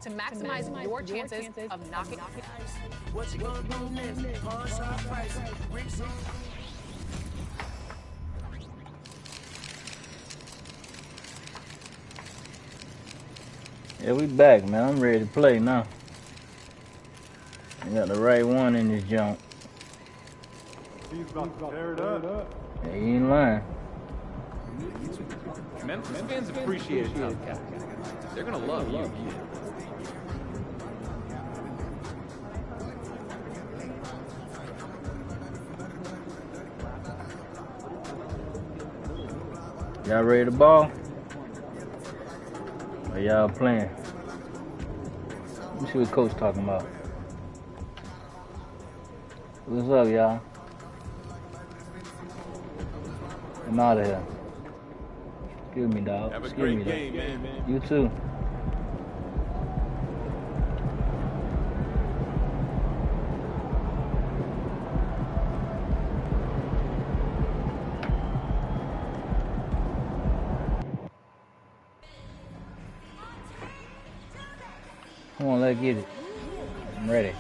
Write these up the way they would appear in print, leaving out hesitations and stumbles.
to maximize your chances of knocking. What you gonna do next? Pawn shop prices. Yeah, we back, man. I'm ready to play now. I got the right one in this jump. He's about to tear it up. Yeah, you ain't lying. Memphis fans appreciate it, tough cat. They're gonna love you. Y'all ready to ball? Or y'all playing? Let me see what coach talking about. What's up, y'all? I'm out of here. Excuse me, dog. Have a Excuse great game, man. You too. Come on, let's get it. I'm ready.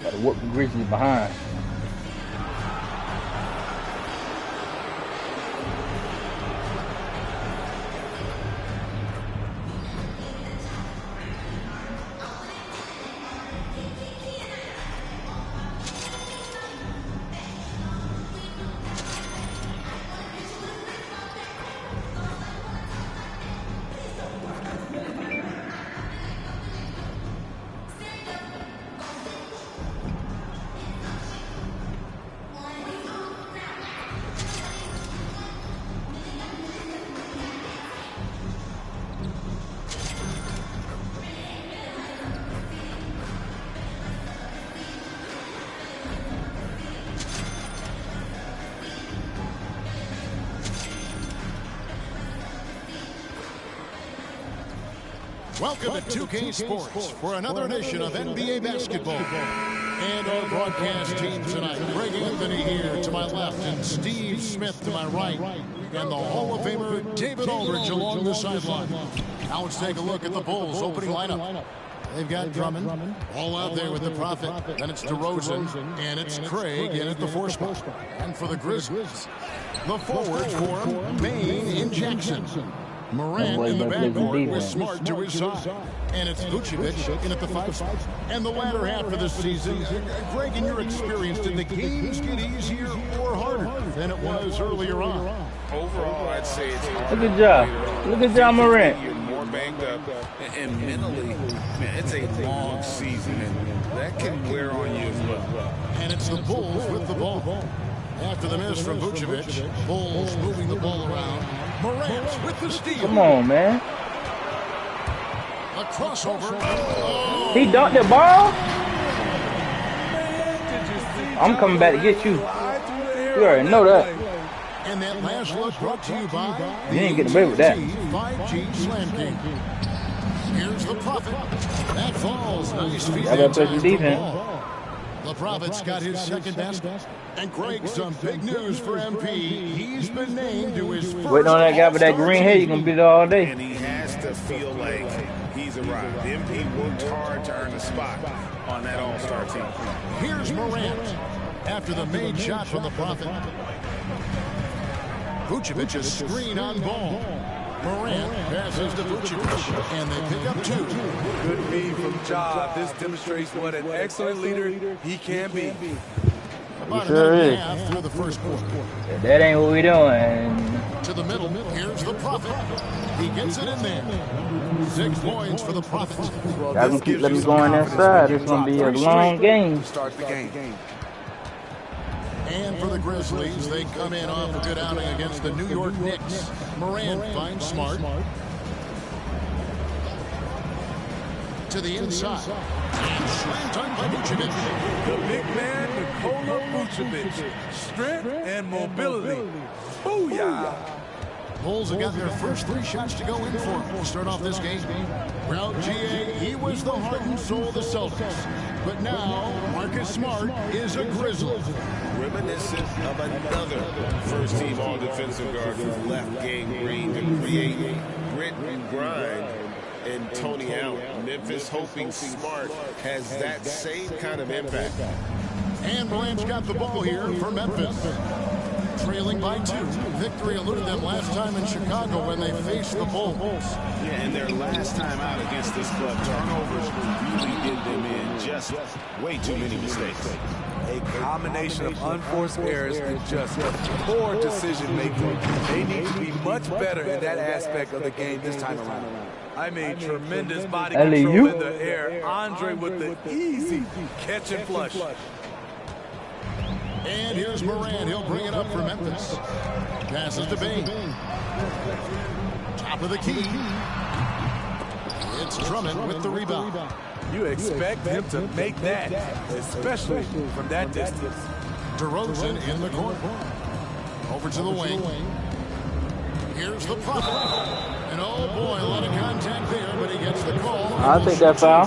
Gotta whoop the Grizzlies behind. Welcome to 2K Sports for another edition of NBA basketball. And our broadcast team tonight, Greg Anthony here to my left and Steve Smith to my right. And the Hall of Famer David Aldridge along the sideline. Now let's take a look at the Bulls' opening lineup. They've got Drummond all out there with the Prophet. Then it's DeRozan, and it's Craig in at the 4 spot. And for the Grizzlies, the forward for Maine in Jackson. Morant in the backcourt with Smart to his side. And it's Vucevic in at the 5 spot. And the latter half of the season, Greg, in your experience, did the games get easier or harder than it was earlier on? Overall, I'd say it's harder. Look at Ja. Look at Ja Morant. You're more banged up. And mentally, man, it's a long season, and that can wear on you as well. And it's the Bulls with the ball. After the miss from Vucevic, Bulls moving the ball around. Morant with the steal. Come on, man. A crossover. He dunked the ball? I'm coming back to get you. You already know that. And that last look brought to you by You ain't getting away with that. 5G Slam King. Here's the Prophet. That falls. Nice feet. I gotta play some defense. The Prophet's got his second best. And Greg, some big news for MP. He's been named to his first. Waiting on that guy with that green hair, you're going to be there all day. And he has to feel like he's arrived. MP worked hard to earn a spot on that All-Star team. Here's Morant after the made shot from the Prophet. Vucevic a screen on ball. Morant passes to Vucevic, and they pick up 2. Good feed from Ja. This demonstrates what an excellent leader he can be. About sure a minute is. and a half through the first quarter. Yeah, that ain't what we doing. To the middle. Here's the Prophet. He gets it in there. 6 points for the Prophet. Y'all can keep letting me go on that side. It's going to be a long game. Start the game. And for the Grizzlies, they come in off a good outing against the New York Knicks. Morant finds Smart. To the inside. And slammed on by Vucevic. The big man, Nikola Vucevic. Strength and mobility. Booyah! Bulls have got their first 3 shots to go in for to start off this game. Well, GA, he was the heart and soul of the Celtics. But now, Marcus Smart is a Grizzly. Reminiscent of another first-team all-defensive guard who left Gang Green to create grit and grind and Tony Allen. Memphis hoping Smart has that same kind of impact. And Morant's got the ball here for Memphis. Trailing by 2. Victory eluded them last time in Chicago when they faced the Bulls. Yeah, and their last time out against this club, turnovers really did them in. Just way too many mistakes. A combination of unforced errors and just poor decision making. They need to be much better in that aspect of the game this time around. I mean, tremendous body control in the air. Andre with the easy catch and flush. And here's Morant. He'll bring it up for Memphis. Passes to Bain. Top of the key. It's Drummond with the rebound. You expect him to make that, especially from that distance. DeRozan in the corner. Over to the wing. Here's the Prophet. And oh boy, a lot of contact there, but he gets the call. I'll take that foul.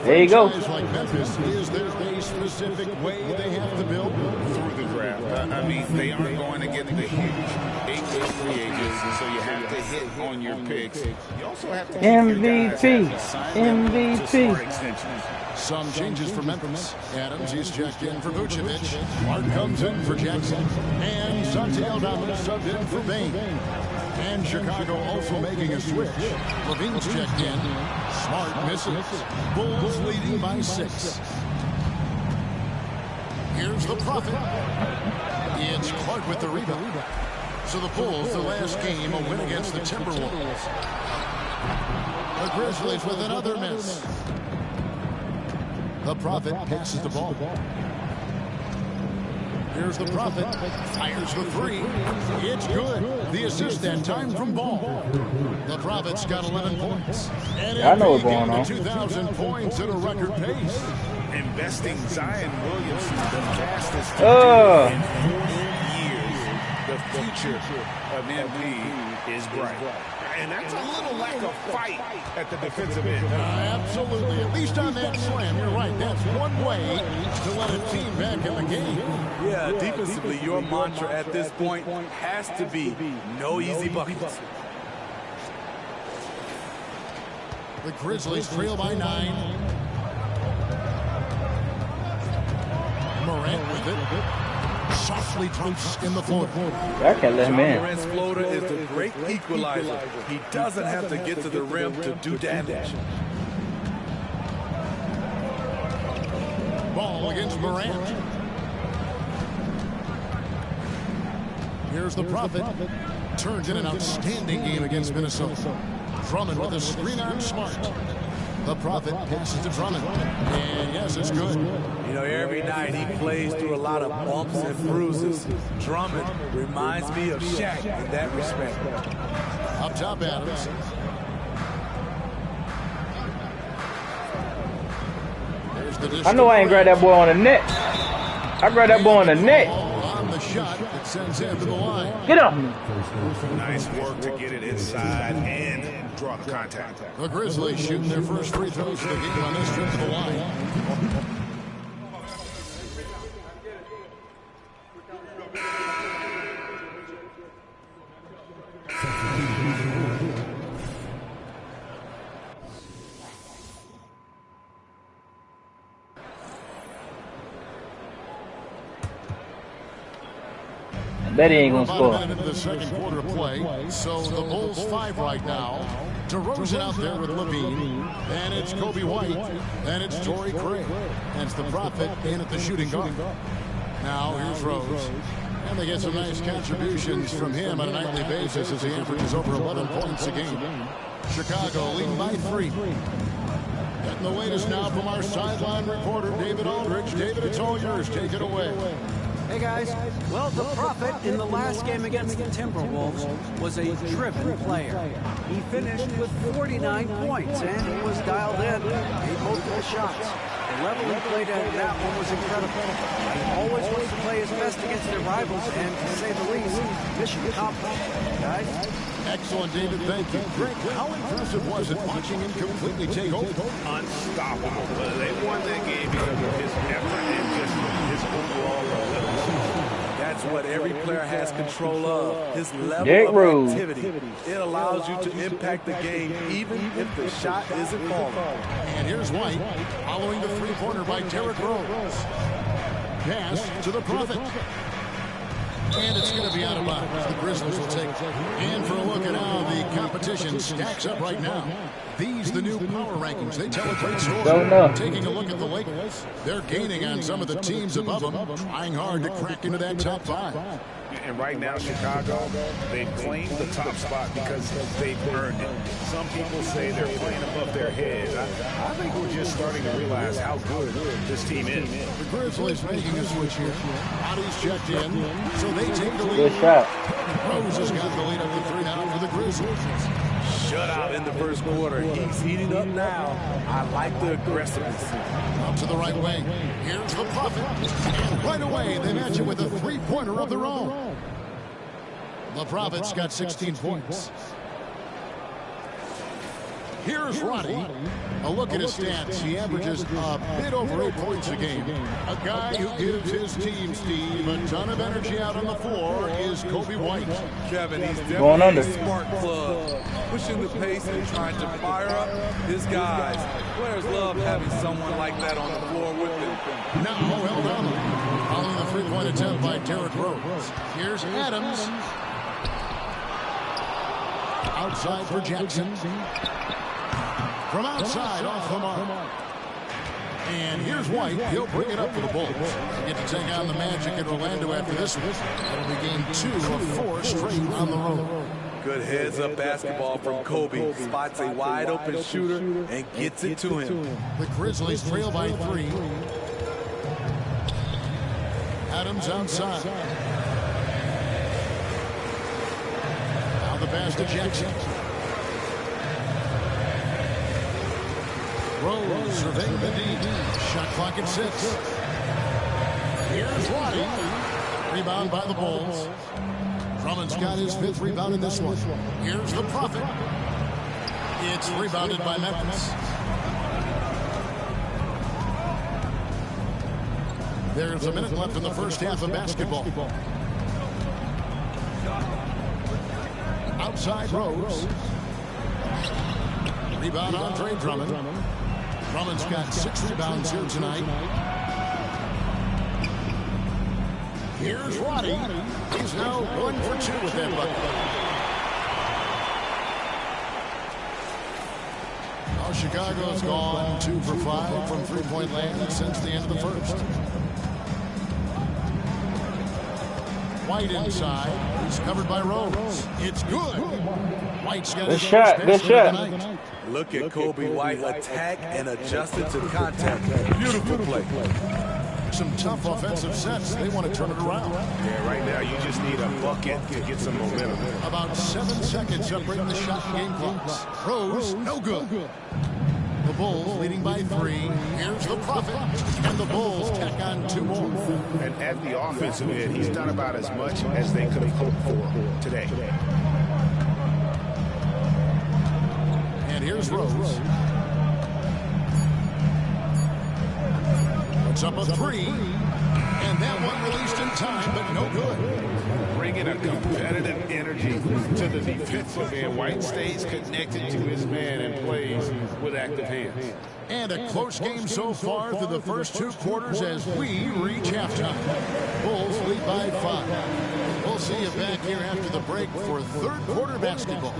There you go. Like Memphis, is there a specific way they have to build Through the draft. I mean, they aren't going to get the huge 8-day free agents, and so you have to hit on your picks. You also have to MVP. Some changes for Memphis. Adams, he's checked in for Vucevic. Mark comes in for Jackson. And Santi Aldama subbed in for Bain. And Chicago also making a switch. Levine's checked in. Smart misses. Bulls leading by 6. Here's the Prophet. It's Clark with the rebound. So the Bulls, the last game, a win against the Timberwolves. The Grizzlies with another miss. The Prophet passes the ball. Here's the Prophet. Fires the 3. It's good. The assist that time from Ball. The Prophet's got 11 points. And I know what's going on. 2,000 points at a record pace. Investing Zion Williamson the fastest in 4 years. The future of MP is bright. And that's a little lack of fight at the defensive end. Absolutely. At least on that slam, you're right. That's one way to let a team back in the game. Yeah, defensively, your mantra at this point has to be no easy buckets. The Grizzlies trail by 9. Morant with it. Softly drops in the floor. I can't let him in. Morant's floater is the great equalizer. He doesn't have to get to the rim to do damage. Ball against Morant. Here's the Prophet. Turns in an outstanding game against Minnesota. Drummond with a screen on Smart. The Prophet passes to Drummond. And yes, it's good. You know, every night he plays through a lot of bumps and bruises. Drummond reminds me of Shaq in that respect. Up top, Adams. I know I ain't grabbed that boy on the net. I grabbed that boy on the net. On the shot that sends him to the line. Get him. Nice work to get it inside and draw the contact. The Grizzlies shooting their first free throws of the game on this trip to the line. Bet he ain't gonna About score. a minute into the second quarter of play. So the Bulls 5 right now. DeRozan out there with Levine. And it's Kobe White. And it's Torrey Craig. And it's the Prophet in at the shooting guard. Now here's Rose. And they get some nice contributions from him on a nightly basis as he averages over 11 points a game. Chicago leading by 3. Getting the latest now from our sideline reporter, David Aldridge. David, it's all yours. Take it away. Hey guys, well, the Prophet in the last game against the Timberwolves was a driven player. He finished with 49 points and he was dialed in, made multiple shots. The level he played at that one was incredible. He always wants to play his best against their rivals and, to say the least, mission accomplished. Guys? Excellent, David. Thank you. Greg, how impressive was it watching him completely take over? Unstoppable. They won that game because of his effort and just his overall ability. That's what every player has control of, his level Derrick of Rose. activity. It allows you to impact the game even if the shot isn't falling. And here's White following the three-pointer by Derrick Rose. Pass to the Prophet. And it's going to be out of bounds. The Grizzlies will take it. And for a look at how the competition stacks up right now. These the new power rankings. They tell a great story. Don't know. Taking a look at the Lakers. They're gaining on some of the teams above them, trying hard to crack into that top 5. And right now, Chicago, they've claimed the top spot because they've earned it. Some people say they're playing above their heads. I think we're just starting to realize how good this team is. The Grizzlies making a switch here. Bodies checked in, so they take the lead. Good shot. Rose has got the lead up to 3 now for the Grizzlies. Shutout in the first quarter. He's heating up now. I like the aggressiveness. Up to the right wing. Here's the Prophet. And right away, they match it with a three-pointer of their own. The Prophet's got 16 points. Here's Roddy. A look at his stats. He averages a bit over 8 points a game. A guy who gives his team, Steve, a ton of energy out on the floor is Kobe White. Kevin, he's Going definitely under. a spark plug, pushing the pace and trying to fire up his guys. Players love having someone like that on the floor with them. Now held on. Following the three-point attempt by Derrick Rose. Here's Adams. Outside for Jackson. From outside, off the mark. And here's White. He'll bring it up for the Bulls. They get to take on the Magic in Orlando after this one. That'll be game 2 of 4 straight on the road. Good heads-up basketball from Kobe. Spots a wide-open shooter and gets it to him. The Grizzlies trail by 3. Adams outside. Now the pass to Jackson. Rose surveying the D. Shot clock at 6. Here's Roddy. Rebound by the Bulls. Drummond's got his 5th rebound in this one. Here's the Prophet. It's rebounded by Memphis. There's a minute left in the first half of basketball. Outside Rose. Rebound Andre Drummond. Drummond's got 6 rebounds here tonight. Here's Roddy. He's now 1 for 2 with that bucket. Now Chicago's gone 2 for 5 from three-point land since the end of the first. White inside. He's covered by Rose. It's good. White's got Good shot. Good shot. Look at Kobe White attack and adjusted to contact. Beautiful play. Some tough offensive sets. They want to turn it around. Yeah, right now you just need a bucket to get some momentum. About 7 seconds separating the shot and game clocks. Rose, no good. The Bulls leading by 3. Here's the Prophet. And the Bulls tack on 2 more. And at the offensive end, he's done about as much as they could have hoped for today. And here's Rose. Puts up a 3. And that one released in time, but no good. Bringing a competitive energy to the defensive end. White stays connected to his man and plays with active hands. And a close game so far through the first 2 quarters as we reach halftime. Bulls lead by 5. We'll see you back here after the break for 3rd quarter basketball.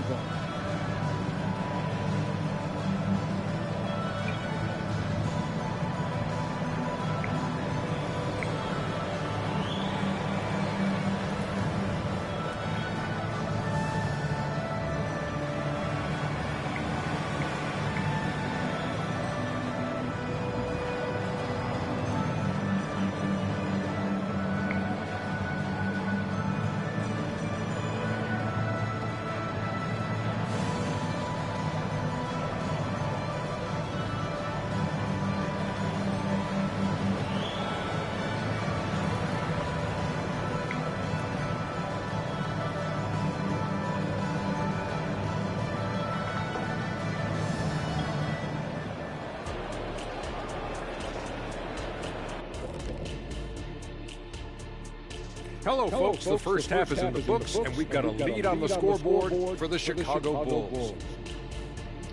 Hello, folks. The first half is in the books, and we've got a lead on the scoreboard for the Chicago Bulls.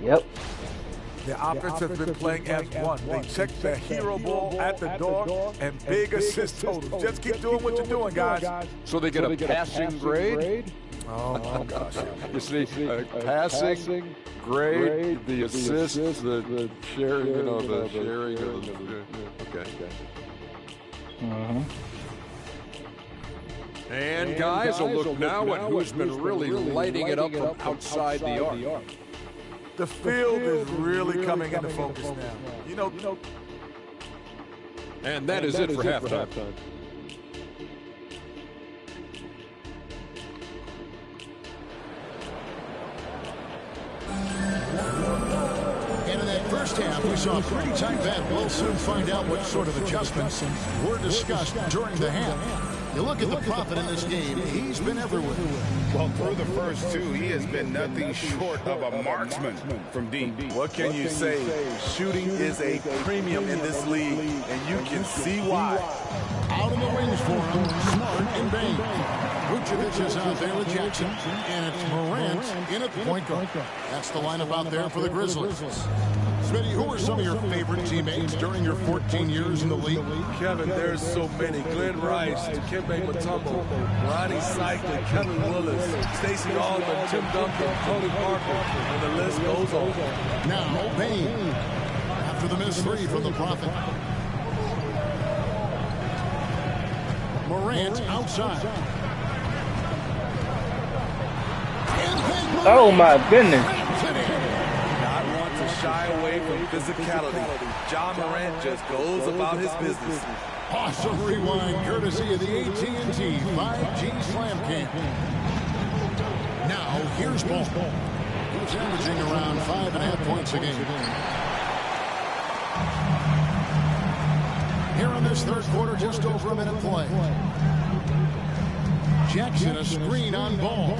Yep. The offense has been playing as one. They checked the hero ball at the door and big assist total. Just keep doing what you're doing, guys. So they get a passing grade? Oh, gosh. You see, passing grade, the assist, the sharing, you know, the sharing of the... Okay. And guys, a look now at who's been really lighting it up from outside the arc. The field is really coming into focus now. You know. And that is it for halftime. And in that first half, we saw a pretty tight bet. We'll soon find out what sort of adjustments were discussed during the half. You look at the Prophet in this game, he's been everywhere. Well, through the first two, he has been nothing short of a marksman from deep. What can you say? Shooting is a premium in this league, and you can see why. Out in the wings for him, Smart and Bain. Vucevic is out there with Jackson, and it's Morant in at point guard. That's the lineup out there for the Grizzlies. Smitty, who are some of your favorite teammates during your 14 years in the league? Kevin, there's so many. Glenn Rice, Dikembe Mutombo, Ronnie Cycler, Kevin Willis, Stacey Aldman, Tim Duncan, Tony Parker, and the list goes on. Now, Bain, after the missed three from the Prophet. Morant outside. Oh my goodness. Not want to shy away from physicality. John Morant just goes about his business. Awesome rewind courtesy of the AT&T 5G Slam Cam. Now here's Ball. He's averaging around 5.5 points a game. Here in this third quarter, just over a minute play. Jackson a screen on Ball.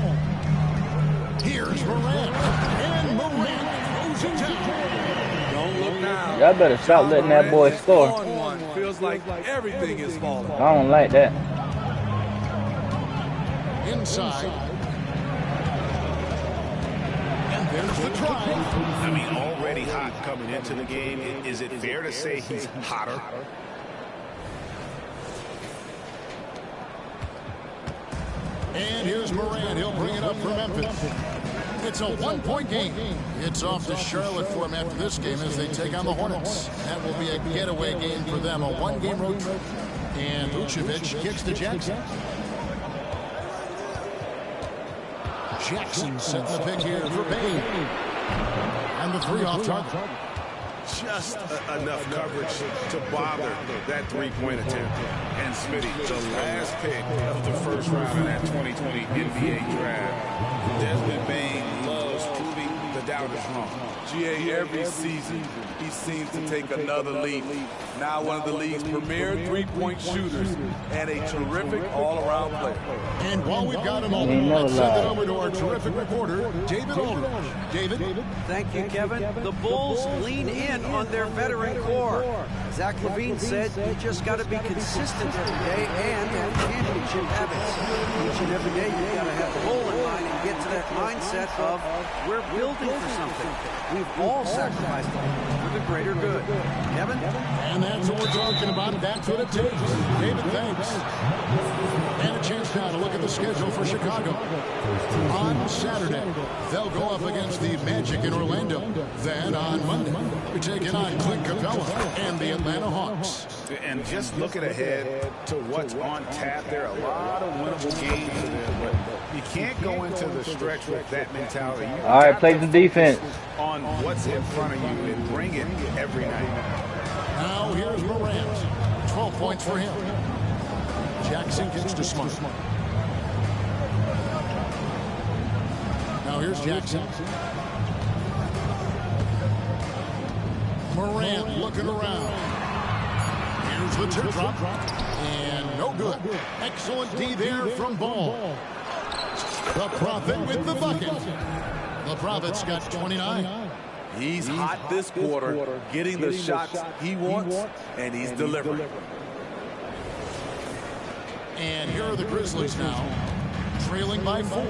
Here's Morant. And Morant throws it down. Don't look now. Y'all better stop letting that boy score. Feels like everything is falling. I don't like that. Inside. And there's the try. I mean, already hot coming into the game. Is it fair to say he's hotter? And here's Morant. He'll bring it up for Memphis. It's a one-point game. It's off to Charlotte for him after this game as they take on the Hornets. That will be a getaway game for them, a one-game road trip. And Vucevic kicks to Jackson. Jackson setting the pick here for Bain. And the three off target. Just enough coverage to bother that three-point attempt. And Smitty, the last pick of the first round of that 2020 NBA draft. Desmond Bain loves proving the doubters wrong. GA, every season, he seems to take another leap. Now one of the league's premier three-point shooters and a terrific all-around player. And while we've got him over, let's send it over to our terrific reporter, David Aldridge. David? Thank you, Kevin. The Bulls lean in on their veteran core. Zach LaVine said you just got to be consistent every day and have championship habits. Each and every day you've got to have the goal in mind and get to that mindset of we're building for something. We've all sacrificed for the greater good. Kevin? And that's what we're talking about. That's what it takes. David, thanks. And a chance now to look at the schedule for Chicago. On Saturday, they'll go up against the Magic in Orlando. Then on Monday, we're taking on Clint Capella and the Atlanta Hawks. And just looking ahead to what's on tap, there are a lot of winnable games for them, but you can't go into the stretch with that mentality. All right, play the defense. On what's in front of you and bring it every night. Now here's Morant. 12 points for him. Jackson gets to Smart. Now here's Jackson. Morant looking around. Here's the tip drop. And no good. Excellent D there from Ball. The Prophet with the bucket. The Prophet's got 29. He's hot this quarter, getting the shots he wants, and he's delivering. And here are the Grizzlies now, trailing by 4.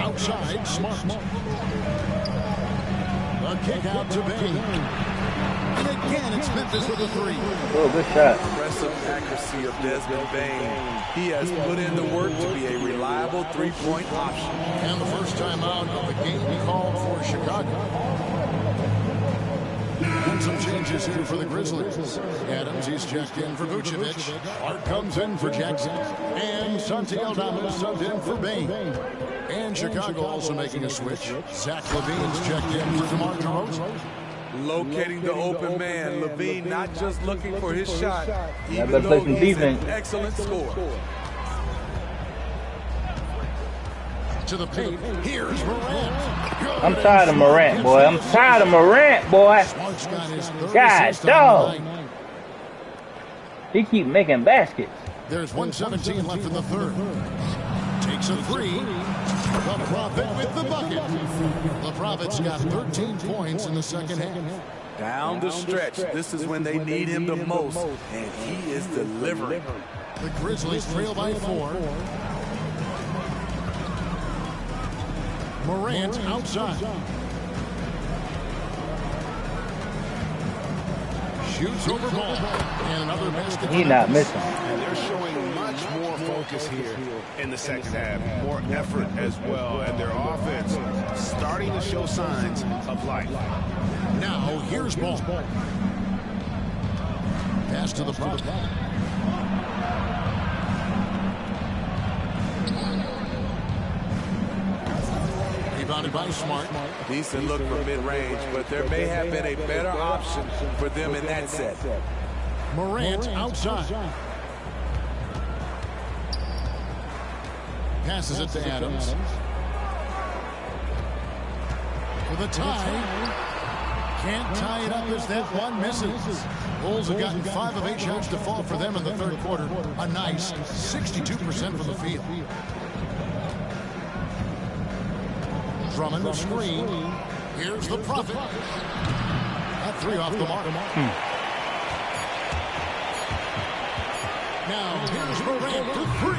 Outside, Smart. A kick out to Bain. And again, it's Memphis with a 3. Oh, good shot. Impressive accuracy of Desmond Bain. He has put in the work to be a reliable three-point option. And the first time out of the game called for Chicago. And some changes here for the Grizzlies. Adams, he's checked in for Vucevic. Hart comes in for Jackson. And Santi Aldama subbed in for Bain. And Chicago also making a switch. Zach LaVine's checked in for DeMar DeRozan. Locating the open man. LaVine not just looking for his shot, even better play though some he's an defense. excellent scorer. To the paint. Here's Morant. I'm tired of Morant, boy. I'm tired of Morant, boy. Smart's got his third God, assist on the dog. night. He keep making baskets. There's 1:17 left in the third. Takes a 3. The Prophet with the bucket. The Prophet's got 13 points in the second half. Down the stretch, this is when they need him the most, and he is delivering. The Grizzlies trail by 4. Morant outside. Shoots over ball. And another basket. He not missing. And they're showing much more focus here in the second half. More effort as well. And their offense starting to show signs of life. Now here's ball. Pass to the Prophet. Rebounded by Smart. Decent look for mid-range, but there may have been a better option for them in that set. Morant outside. Passes it to Adams. For the tie. Can't tie it up as that one misses. Bulls have gotten 5 of 8 shots to fall for them in the third quarter. A nice 62% from the field. Drummond the screen. Here's the Prophet. That 3 off the mark. Now here's Morant to 3.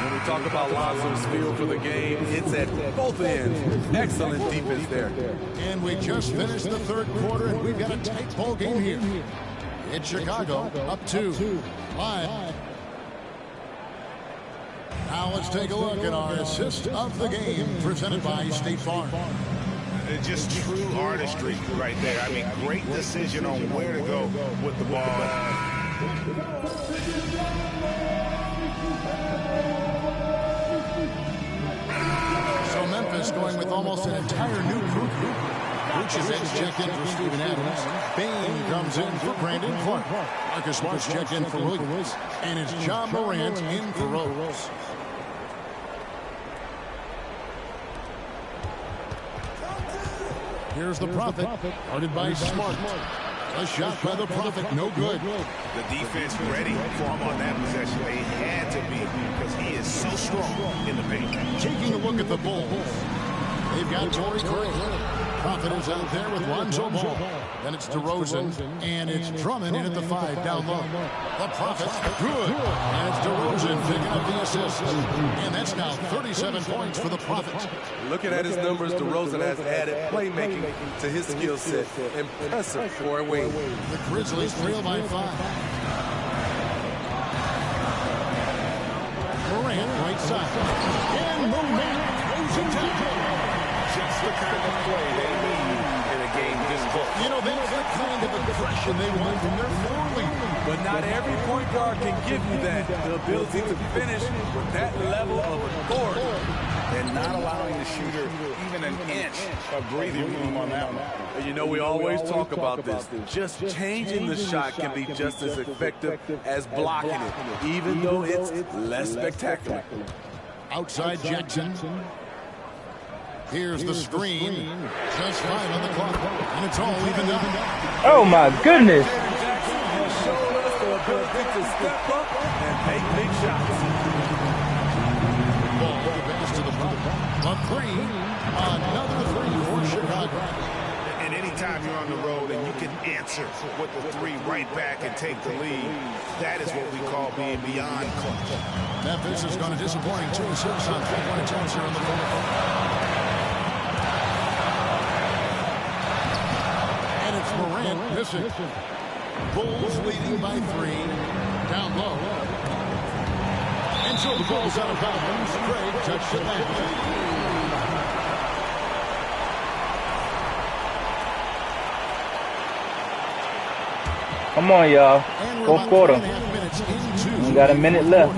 When we talk about Lonzo's feel for the game, it's at both ends. Excellent defense there. And we just finished the third quarter, and we've got a tight ball game here. It's Chicago up 2. Live. Now let's take a look at our assist of the game, presented by State Farm. Just true artistry right there. I mean, great decision on where to go with the ball. So Memphis going with almost an entire new group. Vucevic checked in for Steven Adams. Bain comes in for Brandon Clark. Marcus Smart's checked in for Williams. And it's John Morant in for Rose. Here's the Prophet, guarded by Smart. A shot by the Prophet, no good. The defense ready for him on that possession. They had to be because he is so strong in the paint. Taking a look at the Bulls. They've got Torrey Craig. Prophet is out there with Lonzo Ball. Then it's DeRozan, and it's Drummond in at the 5 down low. The Prophet, good. And it's DeRozan picking up the assist. And that's now 37 points for the Prophet. Looking at his numbers, DeRozan has added playmaking to his skill set. Impressive for a wing. The Grizzlies trail by 5. Morant right side. And Morant goes into the goal. Just the kind of play they need in a game this close. You know, that's the kind of aggression they want from their floor leader. But not every point guard can give you that. The ability to finish with that level of authority. And not allowing the shooter even an inch of breathing room on that one. And you know, we always talk about this. Just changing the shot can be just as effective as blocking it, even though it's less spectacular. Outside Jackson. Here's the screen. Just 5 on the clock. And it's all evened up. Oh my goodness. Jackson has shown us the ability to step up and make big shots. Ball the pass to the front. A 3. Another 3 for Chicago. And anytime anytime you're on the road and you can answer with the three right back and take the lead, that is what we call being beyond clutch. Memphis has gone a disappointing 2-6 on 3-point attempts here in the fourth. And it's Morant missing. Bulls leading by 3. Down low. And so the ball's out of bounds. Craig touched it back. Come on, y'all. Fourth quarter. We got a minute left.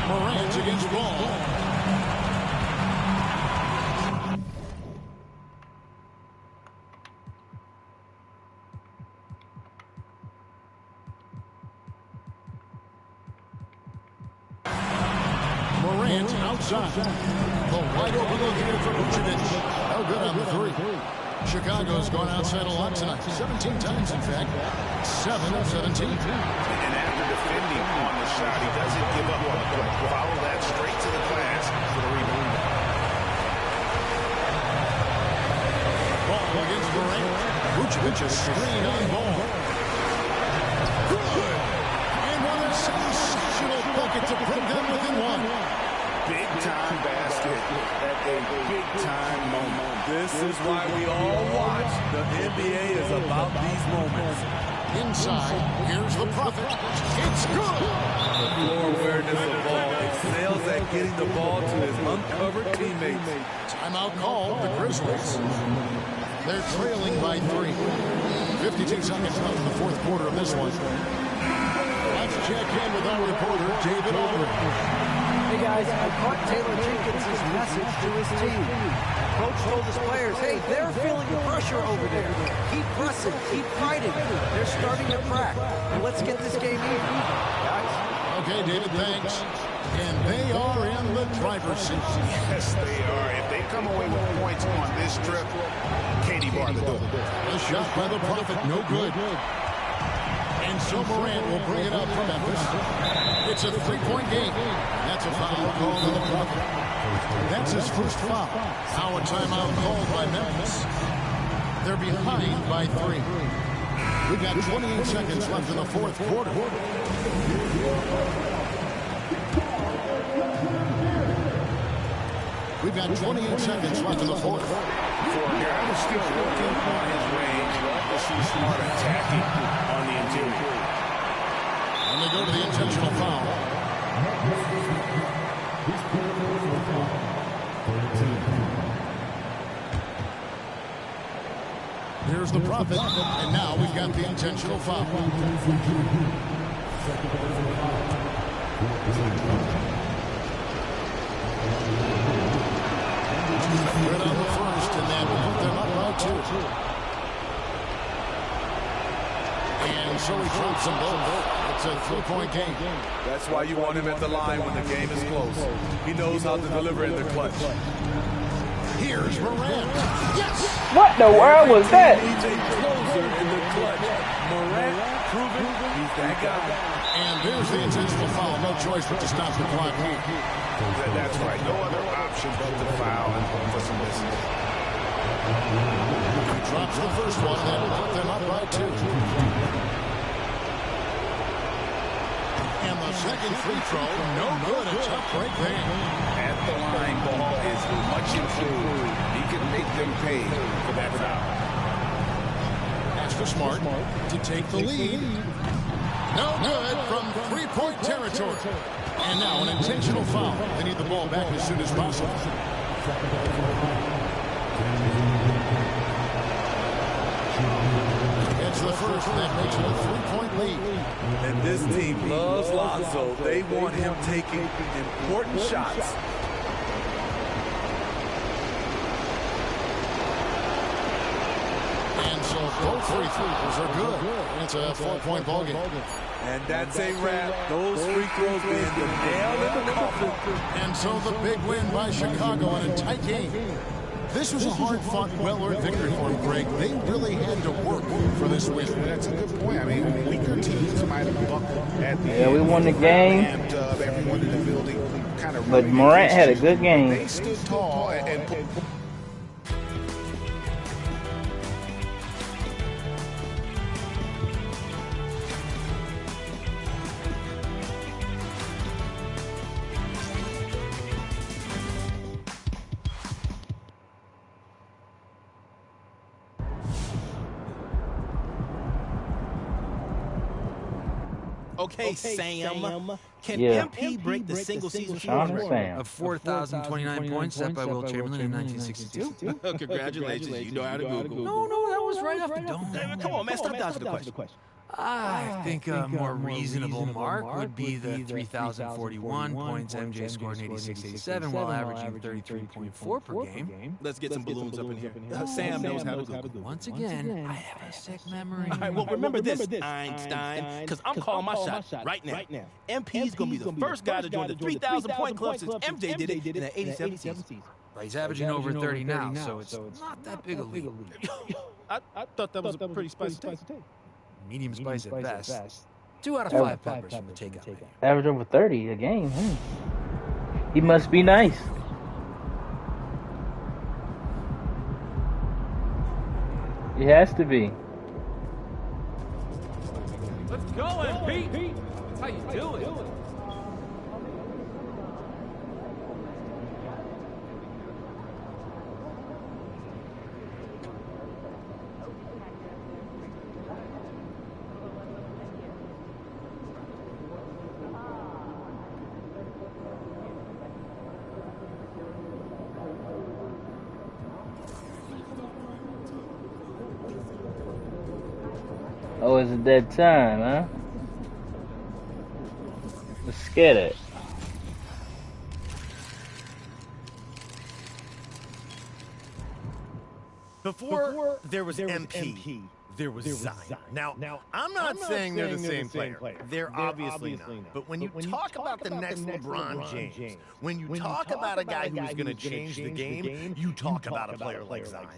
Morant against ball. Morant outside. The wide open look here for Vucevic. No good on the three. Chicago's gone outside a lot tonight. 17 times, in fact. 7 of 17. And after defending on the shot, he doesn't give up on the play. Follow that straight to the glass for the rebound. Ball against Morant. Vucevic a screen on ball. Good. And what a sensational bucket to put them within one. Big-time basket at a big-time moment. This is why we all watch. The NBA is about these moments. Inside, here's the Prophet. It's good. The floor awareness of ball excels at getting the ball to his uncovered teammates. Timeout called, the Grizzlies. They're trailing by 3. 52 seconds left in the fourth quarter of this one. Let's check in with our reporter, David Aldridge. Hey guys, I caught Taylor Jenkins' message to his team. Coach told his players, hey, they're feeling the pressure over there. Keep pressing, keep fighting. They're starting to crack. And let's get this game even, guys. Okay, David, thanks. And they are in the driver's seat. Yes, they are. If they come away with points on this trip, Katie bar the door. A shot by the Prophet, no good. And so Morant will bring it up for Memphis. It's a 3-point game. That's a foul called to the Prophet. That's his first foul. Now a timeout called by Memphis. They're behind by 3. We've got 28 seconds left in the fourth quarter. We've got 28 seconds left in the fourth. Ford is still working on his range. This is smart attacking on the interior. And they go to the intentional foul. Here's the Prophet, and now we've got the intentional foul. Red on the first, and that will put them up by 2. And so he drops them both. It's a 3-point game. That's why you want him at the line when the game is close. He knows how to deliver in the clutch. Here's Morant. Yes! What the world was that? He's a closer in the clutch. Morant proving he's that guy. And there's the intentional foul. No choice but to stop the clock here. That's right. No other option but to foul and hope for some misses. He drops the first one. That will put them up by 2. And the second free throw, no good. A tough break there. At the line, ball is much improved. He can make them pay for that foul. That's for Smart to take the lead. No good from 3-point territory. And now an intentional foul. They need the ball back as soon as possible. It's the first, that makes it a 3-point lead. And this team loves Lonzo. They want him taking important shots. And so both free throws are good. It's a 4-point ball game. And that's a wrap. Those free throws being the nail in the coffin. And so the big win by Chicago in a tight game. This was a hard-fought, well-earned victory for them, Greg. They really had to work for this win. That's a good point. I mean, weaker teams might have buckled at the Yeah, we won the game. Everyone in the building kind of But Morant had a good game. They stood tall and Okay, Sam. Can Yeah. MP break the single season Sean scoring and record Sam. Of 4,029 points set by Will Chamberlain in 1962. Congratulations, you know how to Google. No, that was right off the dome. Come on, man, stop dodging the question. I think a more reasonable mark would be the 3,041 points MJ scored in 86-87 while averaging 33.4 per game. Let's get some balloons up in here. Sam knows how to Google. Once again, I have a sick memory. All right, well, remember this, Einstein, because I'm calling my shot right now. MP's going to be the first guy to join the 3,000-point club since MJ did it in the 87 season. But he's averaging over 30 now, so it's not that big a leap. I thought that was a pretty spicy take. Medium spice at best. 2 out of 5 peppers from the takeout menu. Average over 30 a game. He must be nice. He has to be. Let's go, MP! That's how you do it. Oh, is it that time, huh? Let's get it. Before there was MP, there was Zion. Now, I'm not saying they're the same player. They're obviously not. But when you talk about the next LeBron James, when you talk about a guy who's going to change the game, you talk about a player like Zion.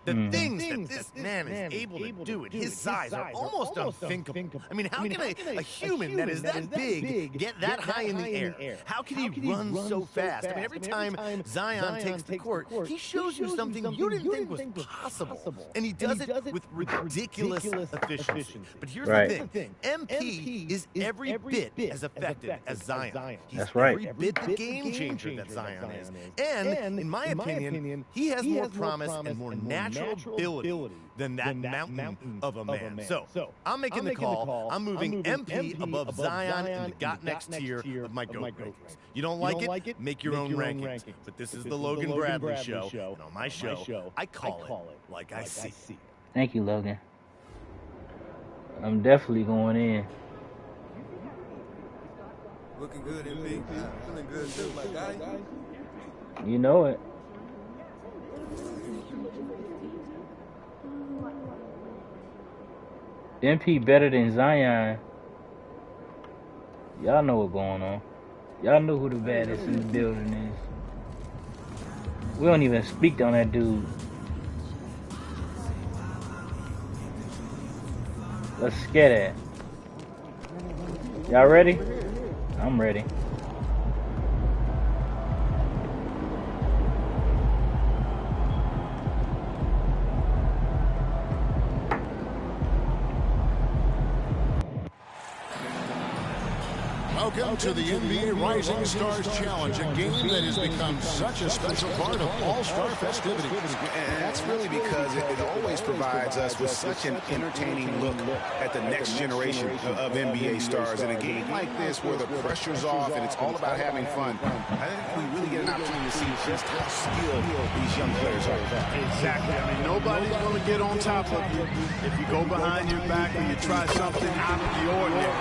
The things that this man is able to do at his size are almost unthinkable. I mean, how can a human that is that big get that high in the air? How can he run so fast? I mean, every time Zion takes the court, he shows you something you didn't think was possible. And he does it with ridiculous efficiency. But here's the thing. MP is every bit as effective as Zion. He's every bit the game changer that Zion is. And, in my opinion, he has more promise and more natural ability than that mountain of a man. So, I'm making the call. I'm moving MP above Zion in the got next tier of my GOAT rankings. You don't like it? Make your own rankings. But this is the Logan Bradley Show, and on my show, I call it like I see. Thank you, Logan. I'm definitely going in. Looking good, MP. Feeling good too, my guy. You know it. MP better than Zion. Y'all know what's going on. Y'all know who the baddest in the building is. We don't even speak on that dude. Let's get it. Y'all ready? I'm ready. Welcome to the NBA Rising Stars Challenge, a game that has become such a special part of All-Star festivities. And that's really because it always provides us with such an entertaining look at the next generation of NBA stars. In a game like this where the pressure's off and it's all about having fun, I think we really get an opportunity to see just how skilled these young players are. Exactly. I mean, nobody's going to get on top of you if you go behind your back and you try something out of the ordinary.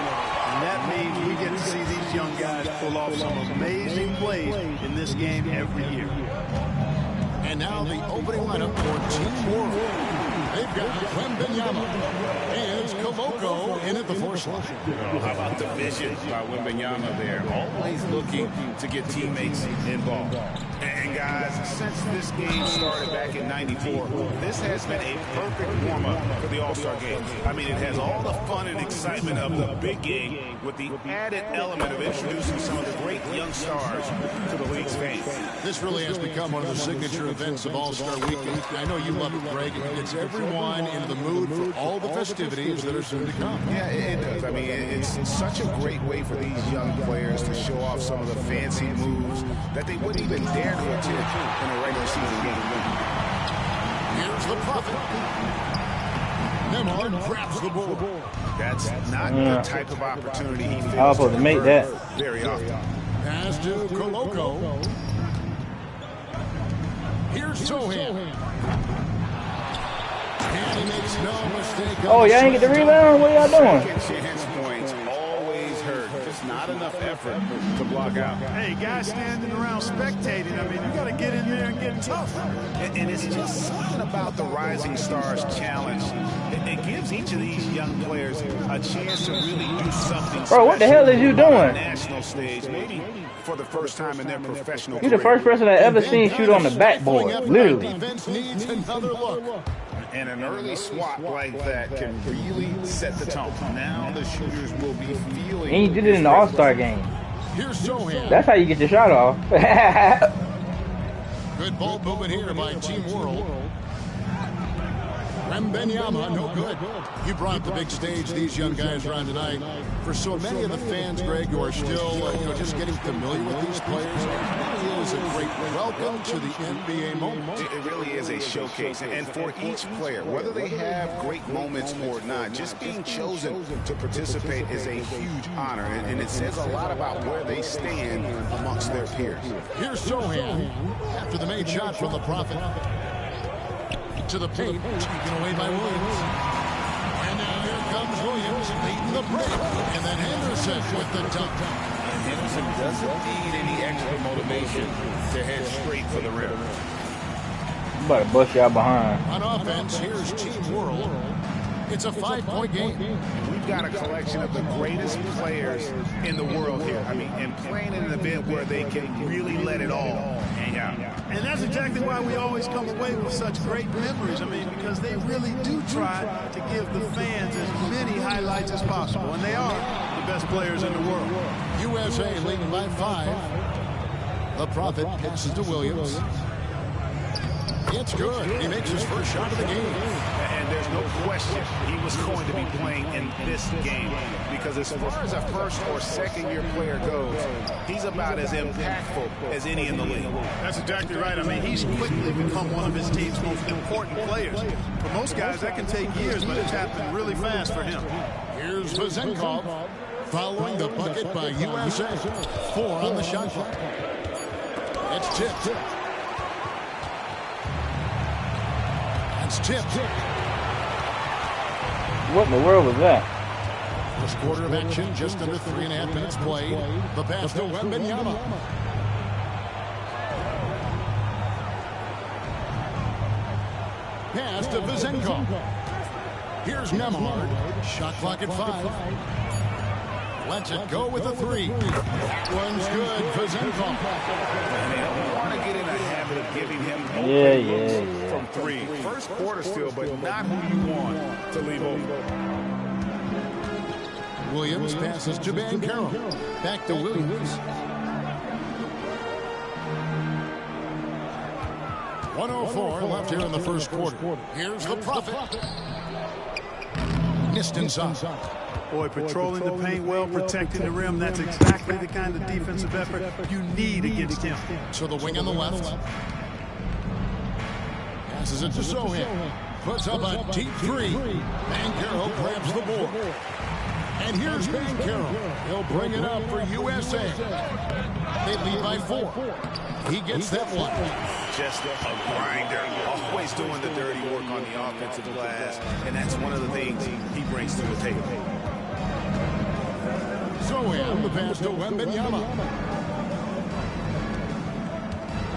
And that means we get to see these young guys pull off some amazing plays in this game every year. And now the opening lineup for Team World. They've got Wembanyama and Koloko in at the 4 slot. How about the vision by Wembanyama there? Always looking to get teammates involved. And guys, since this game started back in '94, this has been a perfect warm-up for the All-Star game. I mean, it has all the fun and excitement of the big game with the added element of introducing some of the great young stars to the league's fans. This really has become one of the signature events of All-Star Weekend. I know you love it, Greg. It gets everyone into the mood for all the festivities that are soon to come. Yeah, it does. I mean, it's such a great way for these young players to show off some of the fancy moves that they wouldn't even dare to attempt in a regular season game. Here's the Prophet. Nemhard grabs the board. That's not the type of opportunity he I was supposed to make that. very often. Pass to Koloko. Here's Sohan. And he makes no mistake. Oh, y'all ain't get the rebound? What y'all doing? Second chance points always hurt. Just not enough effort to block out. Hey, guys standing around spectating. I mean, you got to get in there and get tough. And it's just something about the Rising Stars Challenge. It gives each of these young players a chance to really do something. Bro, what the hell is you doing? On the national stage, maybe for the first time in their professional You're the first person I ever seen shoot on the backboard, literally. Defense needs another look. And an early swat like that can really set the tone. Now the shooters will be feeling. And you did it in the All-Star game. Here's Sohan. That's how you get your shot off. Good ball movement here by Team World. Wembanyama, no good. You brought the big stage these young guys around tonight. For so many of the fans, Greg, who are still, just getting familiar with these players, it really is a great welcome to the NBA moment. It really is a showcase. And for each player, whether they have great moments or not, just being chosen to participate is a huge honor. And it says a lot about where they stand amongst their peers. Here's Sohan after the made shot from the Prophet. To the paint, taken away by Williams. And now here comes Williams leading the break. And then Henderson with the dunk. And Henderson doesn't need any extra motivation to head straight for the rim. I'm about to bust y'all behind. On offense, here's Team World. It's a 5-point game. We've got a collection of the greatest players in the world here. I mean, and playing in an event where they can really let it all hang out. And that's exactly why we always come away with such great memories. I mean, because they really do try to give the fans as many highlights as possible. And they are the best players in the world. USA leading by 5. The Prophet passes to Williams. It's good. He makes his first shot of the game. And there's no question he was going to be playing in this game, because as far as a first or second year player goes, he's about as impactful as any in the league. That's exactly right. I mean, he's quickly become one of his team's most important players. For most guys, that can take years, but it's happened really fast for him. Here's Vezenkov following the bucket by USA. 4 on the shot clock. It's tipped. It's tipped. What in the world was that? First quarter of action, just under 3.5 minutes played. The pass to Wembanyama. Pass to Vezenkov. Here's Nemhard. Shot clock at 5. Lets it go with a 3. That one's good. Vezenkov. They don't want to get in a habit of giving him from 3. First quarter still, but not who you want to leave open. Williams passes to Banchero. Back to Williams. 1:04 left here in the first quarter. Here's the Prophet. Missed inside. Boy, patrolling the paint well, protecting the rim. That's exactly the kind of defensive effort you need against him. So the wing on the left. Passes it to Sohan. Puts up a deep 3. Banchero grabs the board. And here's Banchero. He'll bring it up for USA. They lead by 4. He gets that one. Just a grinder. Always doing the dirty work on the offensive glass. And that's one of the things he brings to the table. Sohan, the pass to Wembanyama.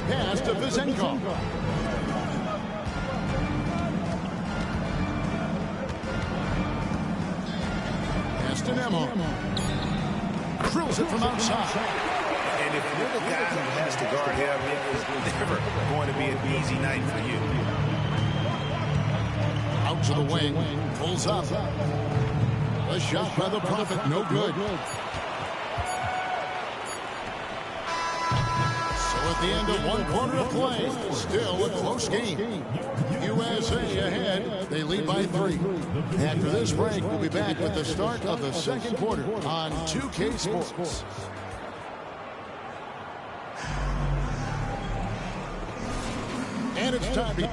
Pass to Vezenkov. Pass to Nemhard. Drills it from outside. And if you're the guy who has to guard him, it's never going to be an easy night for you. Out to the wing. Pulls up. A shot by the Prophet. No good. So at the end of 1 quarter of play, still a close game. USA ahead. They lead by 3. After this break, we'll be back with the start of the second quarter on 2K Sports. And it's time to...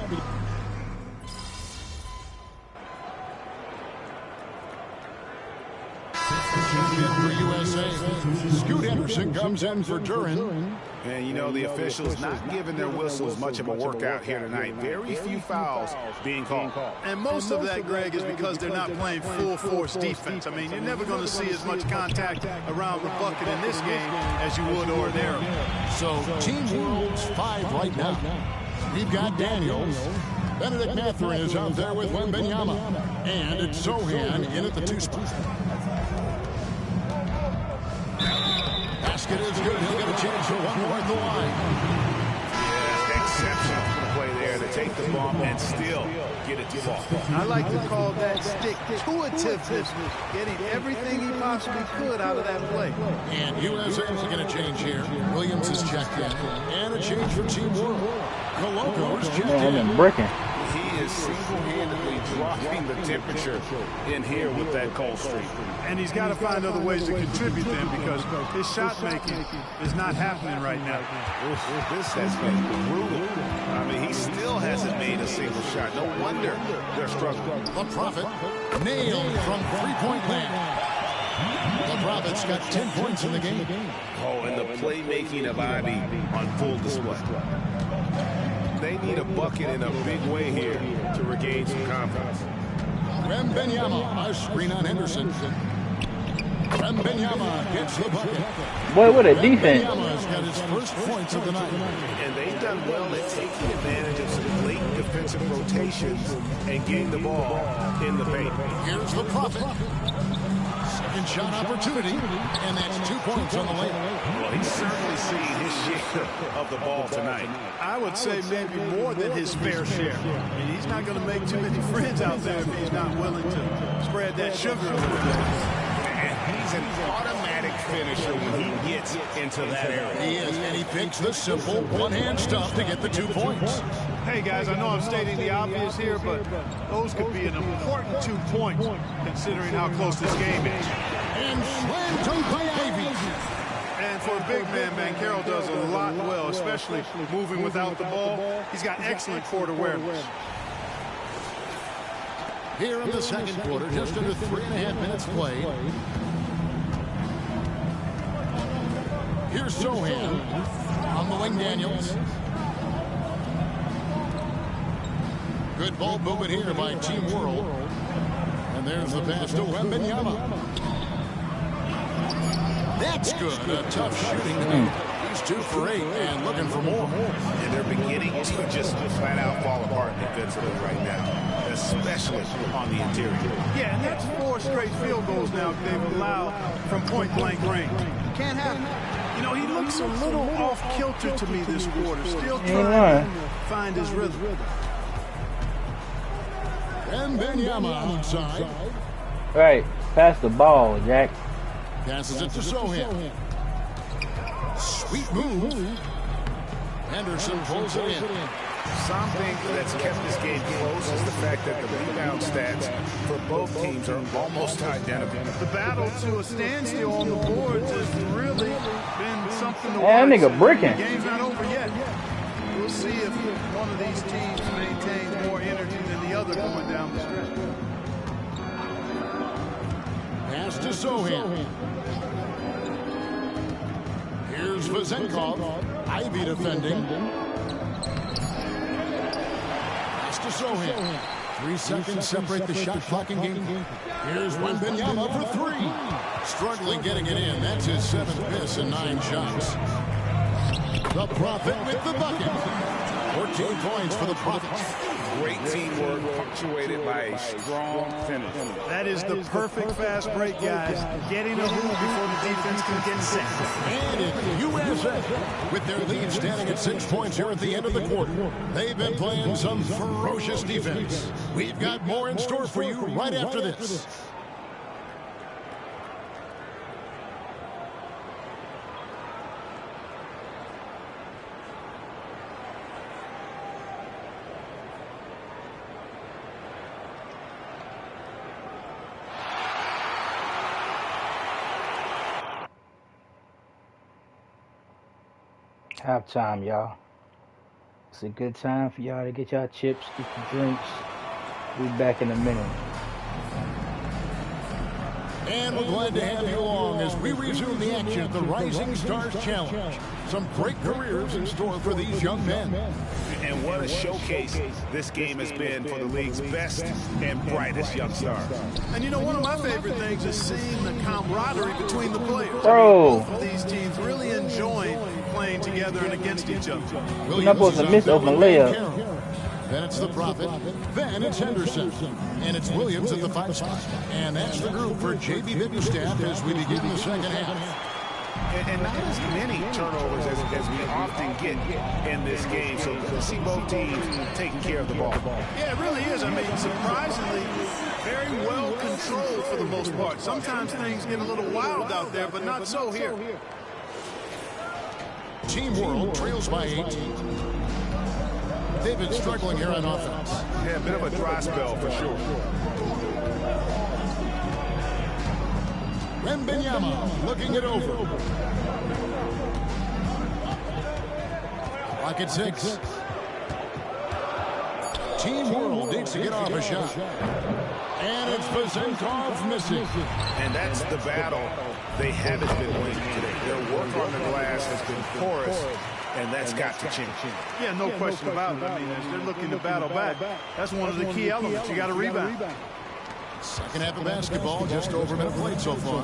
Scoot Henderson comes in for Duran. And, you know, the officials not giving their whistles much of a workout here tonight. Very few fouls being called. And most of that, Greg, is because they're not playing full-force defense. I mean, you're never going to see as much contact around the bucket in this game as you would ordinarily. So, Team World's 5 right now. We've got Daniels. Benedict Mathurin is out there with Wembenyama. And it's Sohan in at the 2 spot. Basket is good. He'll get a chance for one more at the line. Yes, exceptional play there to take the bump and still get it to fall. I like to call that stick-to-itiveness, getting everything he possibly could out of that play. And USA is going to change here. Williams is checked in. And a change for Team World. Coloco's checked in. He is single-handedly dropping the temperature in here with that cold streak. And he's got to find other ways to contribute then, because his shot making is not happening right now. This has been brutal. I mean, he still hasn't made a single shot. No wonder they're struggling. The Prophet nailed from three-point land. The Prophet's got 10 points in the game. Oh, and the playmaking of Ivy on full display. They need a bucket in a big way here to regain some confidence. Wembenyama, a screen on Henderson. Wembenyama gets the bucket. Boy, what a defense. Wembenyama's got his first points of the night. And they've done well at taking advantage of some late defensive rotations and getting the ball in the paint. Here's the Prophet. Second shot opportunity, and that's 2 points on the layup. Well, he's certainly seeing his share of the ball tonight. I would say maybe more than his fair share. I mean, he's not going to make too many friends out there if he's not willing to spread that sugar a little bit. And he's an automatic finisher when he gets into that area. He is, and he picks the simple one-hand stuff to get the 2 points. Hey, guys, I know I'm stating the obvious here, but those could be an important 2 points considering how close this game is. And slam dunk by Ivy. And for a big man, Carroll does a lot well, especially moving without the ball. He's got excellent court awareness. Here in the second quarter, just under 3.5 minutes played. Here's Sohan on the wing, Daniels. Good ball movement here by Team World. And there's the pass to Wembenyama. That's good. A tough shooting night. He's 2 for 8 and looking for more. And they're beginning to just flat out fall apart defensively right now, especially on the interior. Yeah, and that's 4 straight field goals now they've allowed from point-blank range. Can't have it. You know, he looks a little off-kilter to me this quarter, still trying to find his rhythm. Wembenyama outside. Right, pass the ball, Jack. Passes it to Sohan. Sweet move. Henderson pulls it in. Something that's kept this game close is the fact that the rebound stats for both teams are almost identical. The battle to a standstill on the boards has really been something to watch. That nigga bricking. The game's not over yet. We'll see if one of these teams maintains more energy than the other going down the stretch. Pass to Sohan. Here's Vazenkov. Ivy defending. Pass to Sohan. 3 seconds separate the shot clock and game. Here's Wembenyama for 3. Struggling getting it in. That's his 7th miss in 9 shots. The Prophet with the bucket. 14 points for the Prophet. Great teamwork punctuated by a strong finish. That is the perfect fast break, guys. Getting a hoop before the defense can get set. And it's USA with their lead standing at 6 points here at the end of the quarter. They've been playing some ferocious defense. We've got more in store for you right after this. Halftime, y'all. It's a good time for y'all to get y'all chips, get your drinks. We'll be back in a minute. And we're glad to have you along as we resume the action at the Rising Stars Challenge. Some great careers in store for these young men. And what a showcase this game has been for the league's best and brightest young stars. And you know, one of my favorite things is seeing the camaraderie between the players. Bro. Both of these teams really enjoying playing together and against each other. You're not supposed to miss open layup. Then it's the Prophet. Then it's Henderson. And it's Williams at the 5 spot. And that's the group for J.B. Bickerstaff as we begin the second half. And not as many turnovers as we often get in this game. So to see both teams taking care of the ball. Yeah, it really is. I mean, surprisingly, very well controlled for the most part. Sometimes things get a little wild out there, but not so here. Team World trails by 8. They've been struggling here on offense. Yeah, a bit of a dry spell for sure. Wembanyama looking it over. Clock at 6. Team World needs to get off a shot. And it's Vazenkov missing. And that's the battle they haven't been winning today. Their work on the glass has been porous, and that's got to change. Yeah, no question about it. I mean, as they're looking to battle back, that's one of the key elements. You got to rebound. Second half of basketball, just over a minute played so far.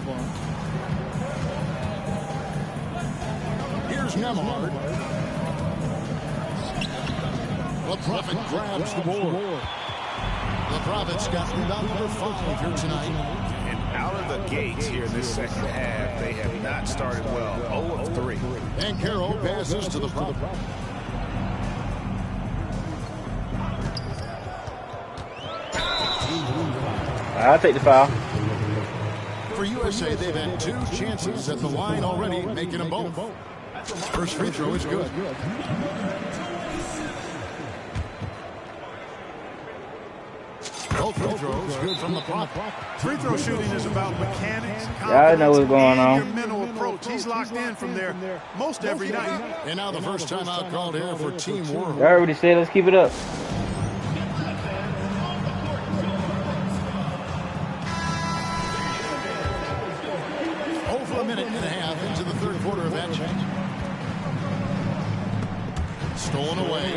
Here's Nemhard. The Prophet grabs the board. The Prophet's got rebound number 5 here tonight. And out of the gates here in this second half, they have not started well. 0 of 3. And Carroll passes to the Prophet. I'll take the foul. For USA, they've had 2 chances at the line already, making them both. First free throw is good. Both free throws good from the Prophet. Free throw shooting is about mechanics, Yeah, I know what's going on. your mental approach. He's locked in from there most every night. And now the first timeout called here for Team World. I already said let's keep it up. Over a minute and a half into the third quarter of action. Stolen away.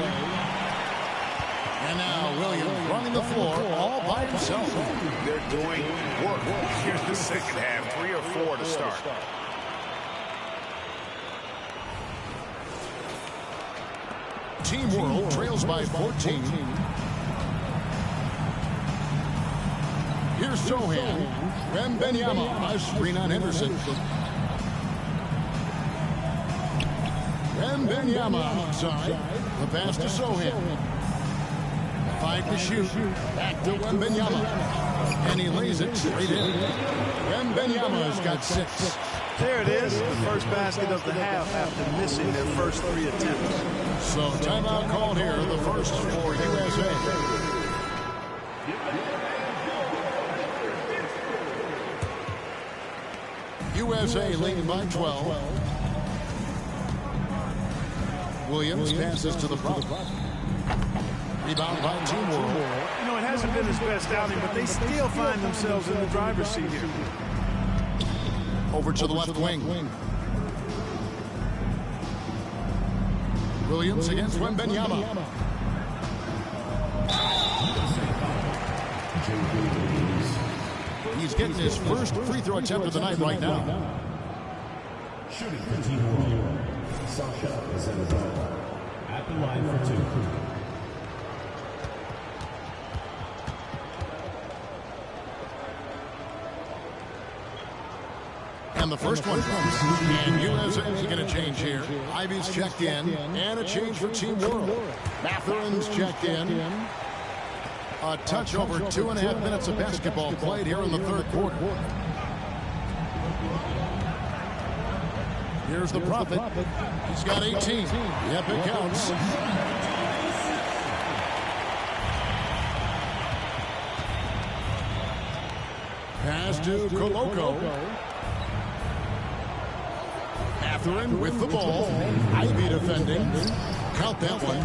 And now Williams running the floor all by himself. They're doing work here in the second half. 3 or 4 to start. Team World trails by 14. Here's Sohan. Wembanyama, a screen on Henderson. Wembanyama outside. The pass to Sohan. 5 to shoot. Back to Wembanyama. And he lays it straight in. Wembanyama's got 6. There it is, the first basket of the half after missing their first 3 attempts. So timeout called here, the first for USA. USA leading by 12. Williams passes to the Prophet. Rebound by Team World. You know, it hasn't been his best outing, but they still find themselves in the driver's seat here. Over to the left wing. Williams against Wembanyama. He's getting his first free throw attempt of the night right now. Shooting for Team World, Sasha Isabella at the line for 2. And the first one comes. And USA is going to change here. Ivy's checked in. And a change for Team World. Matherin's checked in. A touch over 2.5 minutes of basketball played here in the third quarter. Here's the Prophet. He's got 18. Yep, it counts. Pass to Koloko. Matherin with the ball. Ivy defending. Count that one.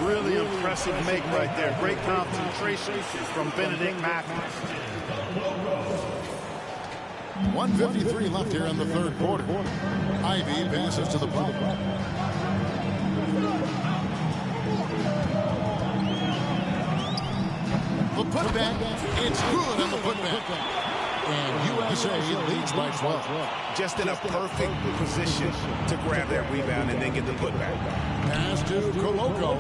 Really impressive make right there. Great concentration from Benedict Matthews. 1:53 left here in the third quarter. Ivy passes to the punt. The putback, it's good on the putback. And USA leads by 12. Just in a perfect position to grab that rebound and then get the putback. Pass to Koloko.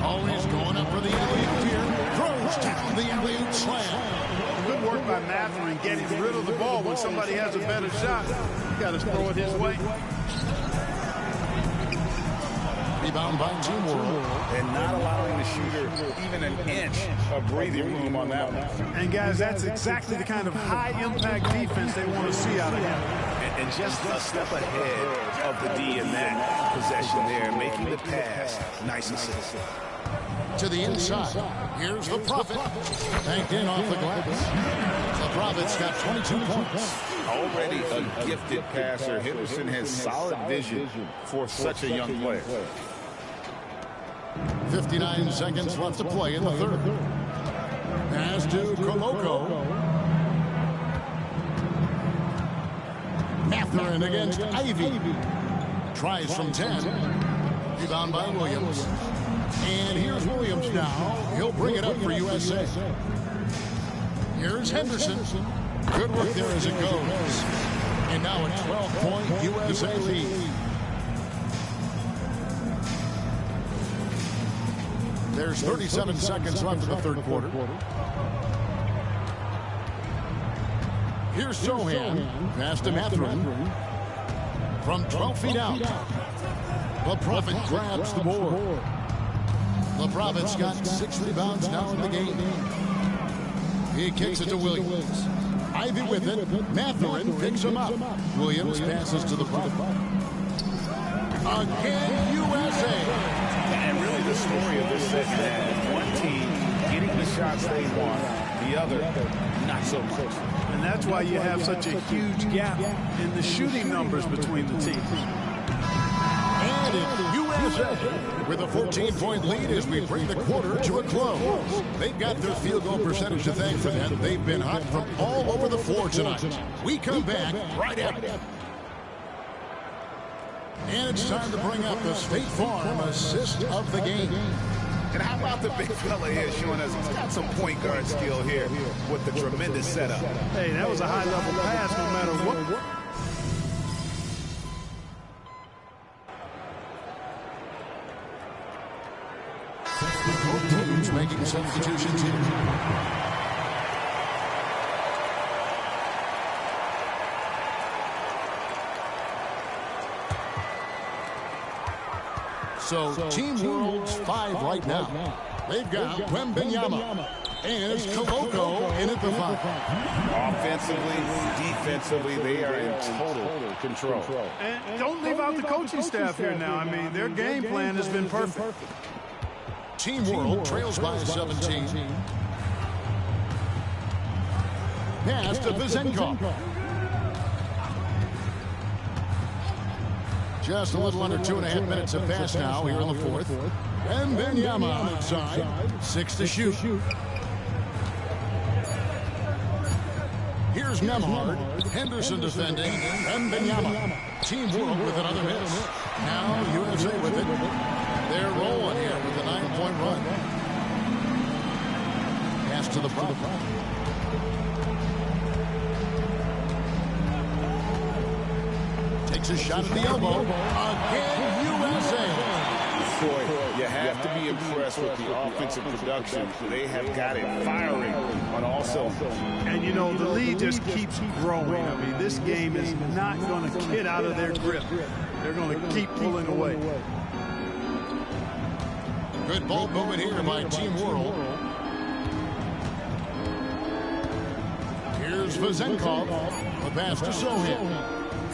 Always going up for the alley-oop here. Throws down the alley-oop slam. Good work by Matherin getting rid of the ball when somebody has a better shot. You got to throw it his way. Rebound by Team World. And not allowing the shooter even an inch of breathing room on that one. And guys, that's exactly the kind of high-impact defense they want to see out of him. And just a step ahead of the D in that possession there, making the pass nice and simple. To the inside. Here's the Prophet. Banked in off the glass. The Prophet's got 22 points. Already a gifted passer. Henderson has solid vision for such a young player. 59 seconds left to play in the third. Pass to Koloko. Matherin against Ivy. Tries from 10. Rebound by Williams. And here's Williams now. He'll bring it up for USA. Here's Henderson. Good work there as it goes. And now a 12-point USA lead. There's 37 seconds left in the third quarter. Here's Sohan. Pass to Matherin. From 12 feet out. The Prophet grabs the board. The Prophet's got 6 rebounds now in the game. He kicks it to Williams. Ivy with it. Matherin picks him up. Williams passes to the Prophet. Again, USA. And really the story of this set is one team getting the shots they want, the other not so much. And that's why you have such a huge gap in the shooting numbers between the teams. And it's USA with a 14-point lead as we bring the quarter to a close. They've got their field goal percentage to thank for that. They've been hot from all over the floor tonight. We come back right after. And it's time to bring up the State Farm assist of the game. And how about the big fella here showing us he's got some point guard skill here with the tremendous setup. Hey, that was a high-level pass no matter what. Both teams making substitutions here. So Team World's 5 right now. They've got Wembenyama and Koloko in at the 5. Offensively, defensively, they are in total control. And don't leave out the coaching staff here now. I mean, their game plan has been perfect. Team World trails by 17. Pass to Vizenkov. Just a little under 2.5 minutes have passed now here in the fourth. And Wembenyama outside. 6 to shoot. Here's Nemhard. Henderson defending. Wembenyama. Team World with another miss. Now USA with it. They're rolling here with a 9-point run. Pass to the Prophet. Takes a shot at the elbow. Again, USA. Boy, you have to be impressed with the offensive production. They have got it firing on all cylinders. And, you know, the lead just keeps growing. I mean, this game is not going to get out of their grip. They're going to keep pulling away. Good ball movement here by Team World. Here's Vizenkov. The pass to Sohan.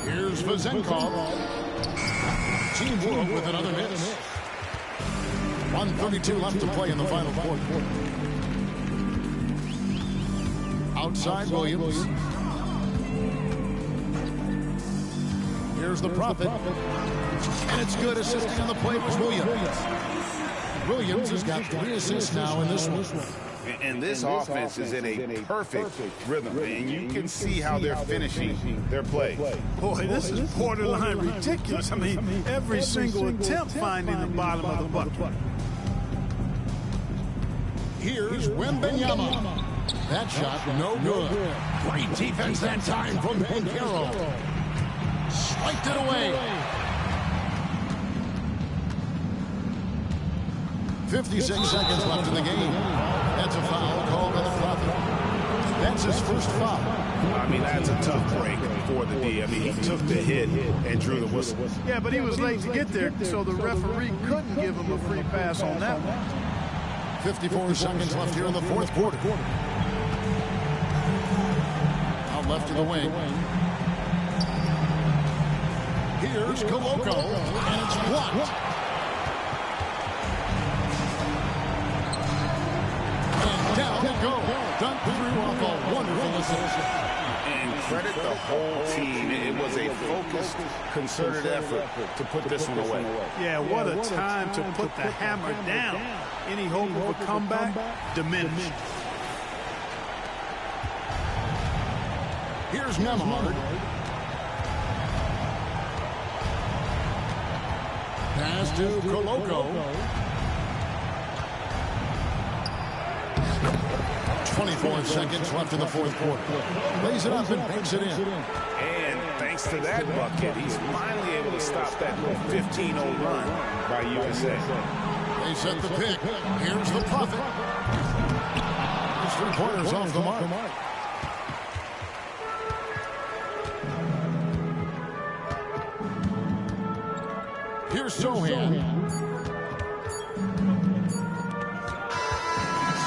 Here's Vizenkov. Team World with another miss. 1:32 left to play in the final quarter. Outside Williams. Here's the Prophet. And it's good. Assisting on the play was Williams. Williams has got 3 assists now in this one. And this offense is in a perfect rhythm, and you can see how they're finishing their plays. Boy, this is borderline ridiculous. I mean, every single attempt finding the bottom of the bucket. Here's Wembenyama. That shot, no good. Great defense that time from Banchero. Swiped it away. 56 seconds left in the game. That's a foul called on the Prophet. That's his first foul. I mean, that's a tough break for the D. I mean, he took the hit and drew the whistle. Yeah, but he was late to get there, so the referee couldn't give him a free pass on that one. 54 seconds left here in the fourth quarter. Out left to the wing. Here's Koloko, and it's blocked. And down they go. Dunk through off a wonderful assist. And credit the whole team. It was a focused, concerted effort to put this one away. Yeah, what a time to put the hammer down. Any hope of a comeback? Diminished. Here's Nemhard. Pass to Koloko. 24 seconds left in the fourth quarter. Lays it up and banks it in. And thanks to that bucket, he's finally able to stop that 15-0 run by USA. They set the pick. Here's the Prophet. His three-pointers off the mark. Here's Sohan.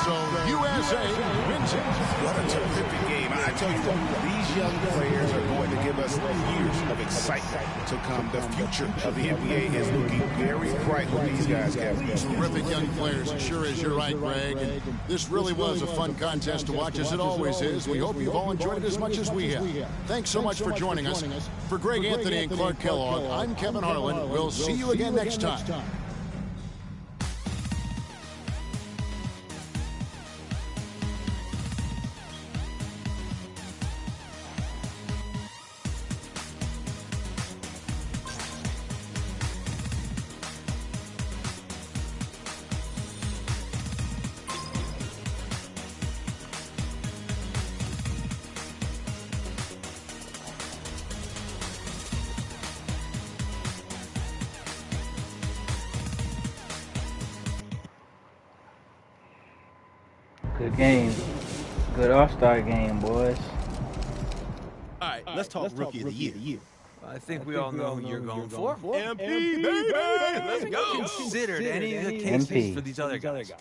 So USA wins it. What a terrific game. I tell you what, these young players are going to give us years of excitement to come. The future of the NBA is looking very bright with these guys, Kevin. Terrific young players. It sure is. You're right, Greg. And this really was a fun contest to watch, as it always is. We hope you've all enjoyed it as much as we have. Thanks so much for joining us. For Greg Anthony and Clark Kellogg, I'm Kevin Harlan. We'll see you again next time. Good game. Good All-Star game, boys. All right, let's talk Rookie of the Year. I think we all know who you're going for. MP, baby! Let's go! Considered any of the cases for these other guys.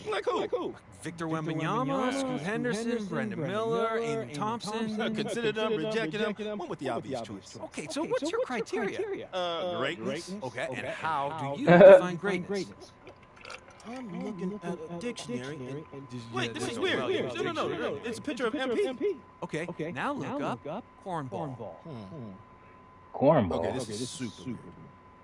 Like who? Victor Wembanyama, Scoot Henderson, Brendan Miller, Aiden Thompson. Considered them, rejected them. Went with the obvious choice. Okay, so what's your criteria? Greatness. Okay, and how do you define greatness? I'm looking at a dictionary. Wait, this is weird. No. It's a picture of MP. Okay, now look up cornball. Cornball. Okay, this is super.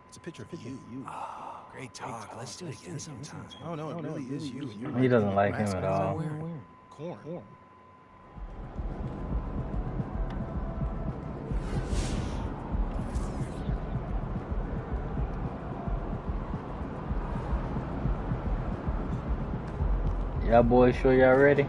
It's a picture of you. Oh, great talk. Let's do it again sometime. Oh, no, it really is you. He doesn't like him at all. Corn. Y'all boys sure y'all ready?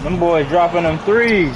Them boys dropping them threes.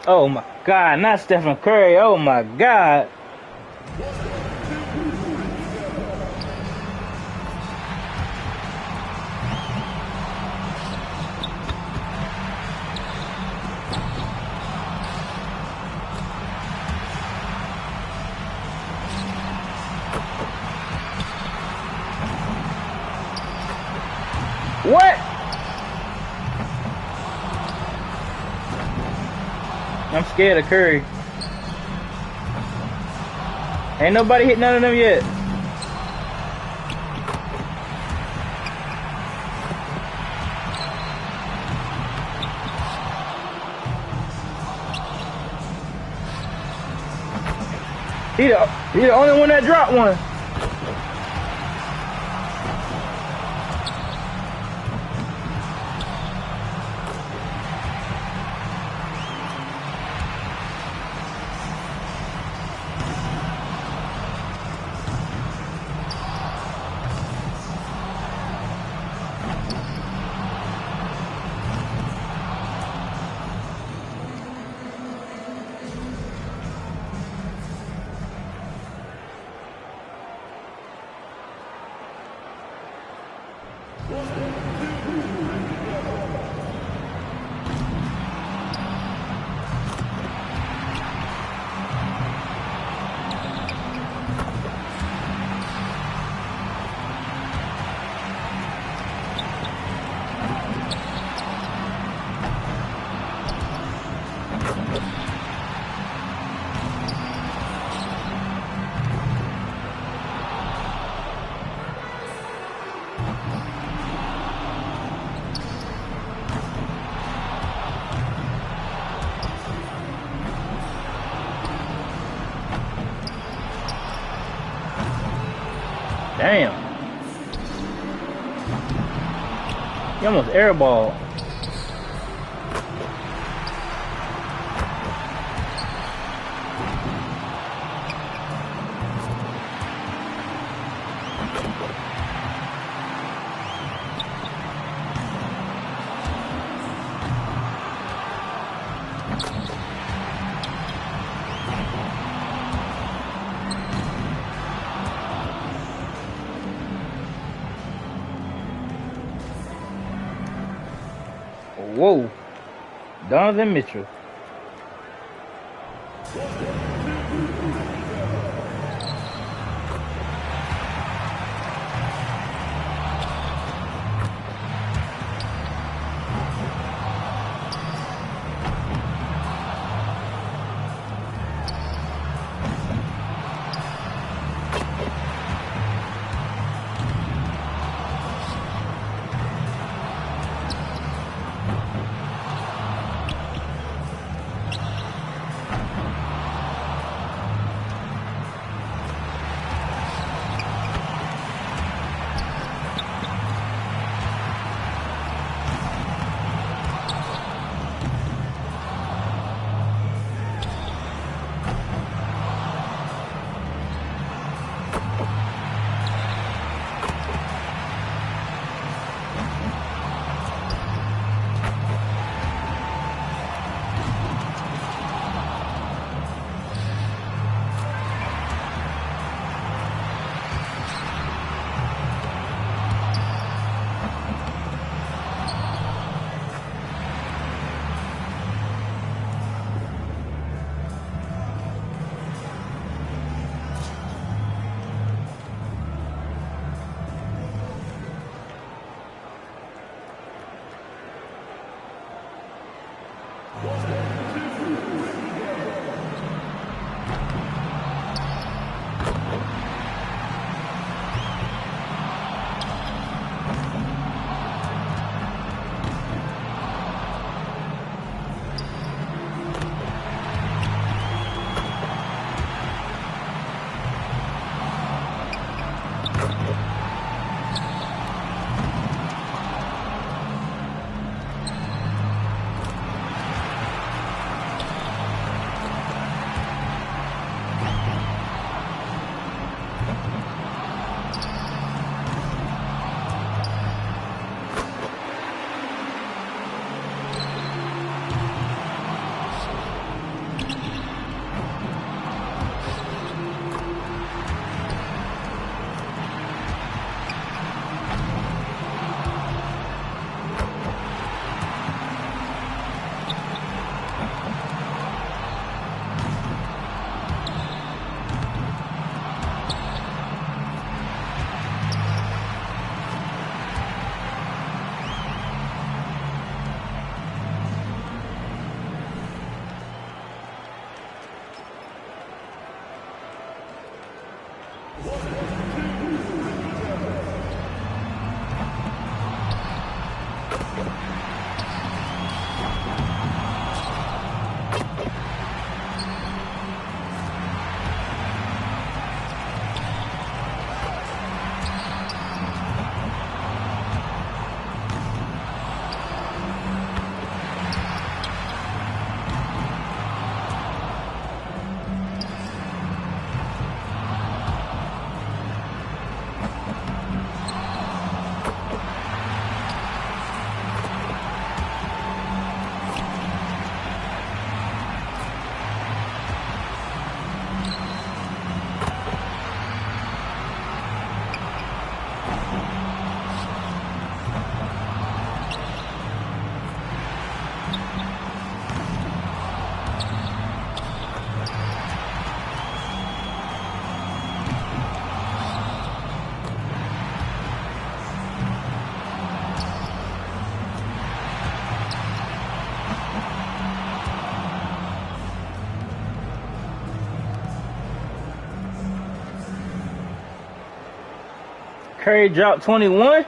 Oh my God, not Stephen Curry. Oh my God. What? I'm scared of Curry. Ain't nobody hit none of them yet. He the only one that dropped one. Damn. He almost airballed. Whoa, Donovan Mitchell. Curry dropped 21.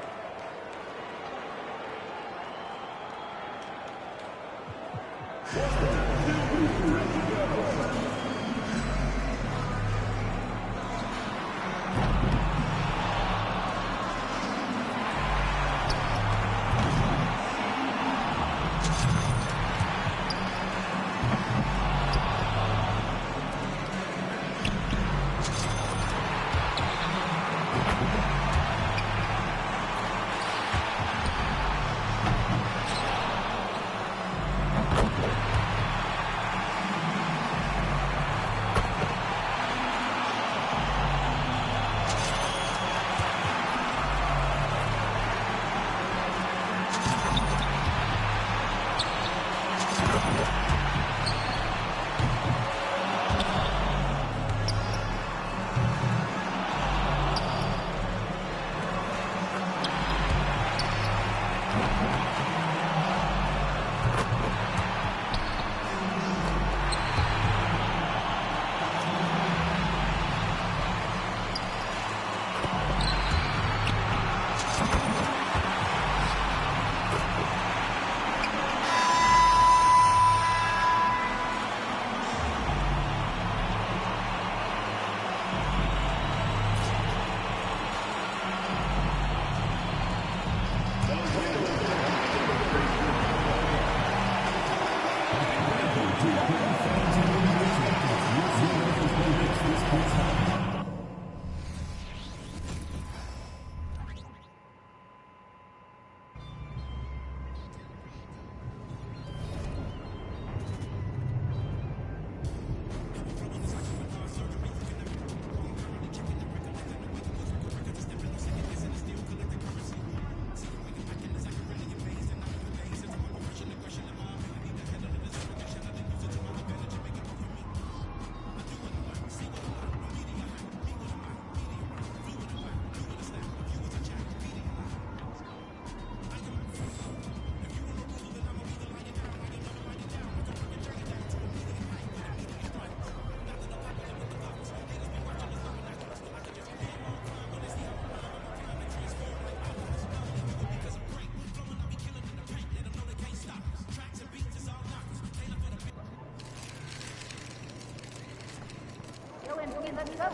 Let's go.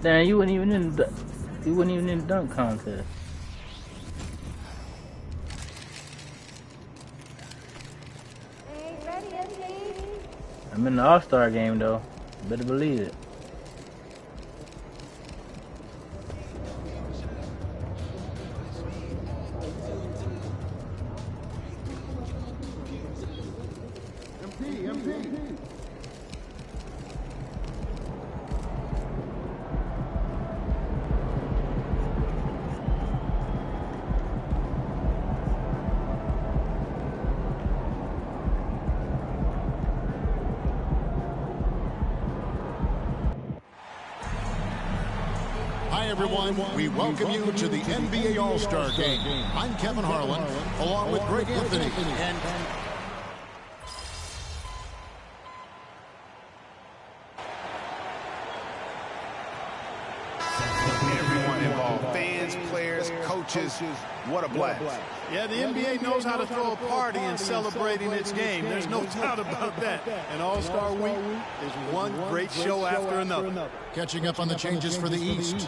Damn, you weren't even in the dunk contest. I'm in the All-Star game though. Better believe it. everyone. We welcome you to the NBA All-Star Game. I'm Kevin Harlan, along with Greg Anthony. And everyone involved, fans, players, coaches, what a blast. Yeah, the NBA knows how to throw a party in celebrating its game. There's no doubt about that. And All-Star Week is one great show after another. catching up on the changes for the East.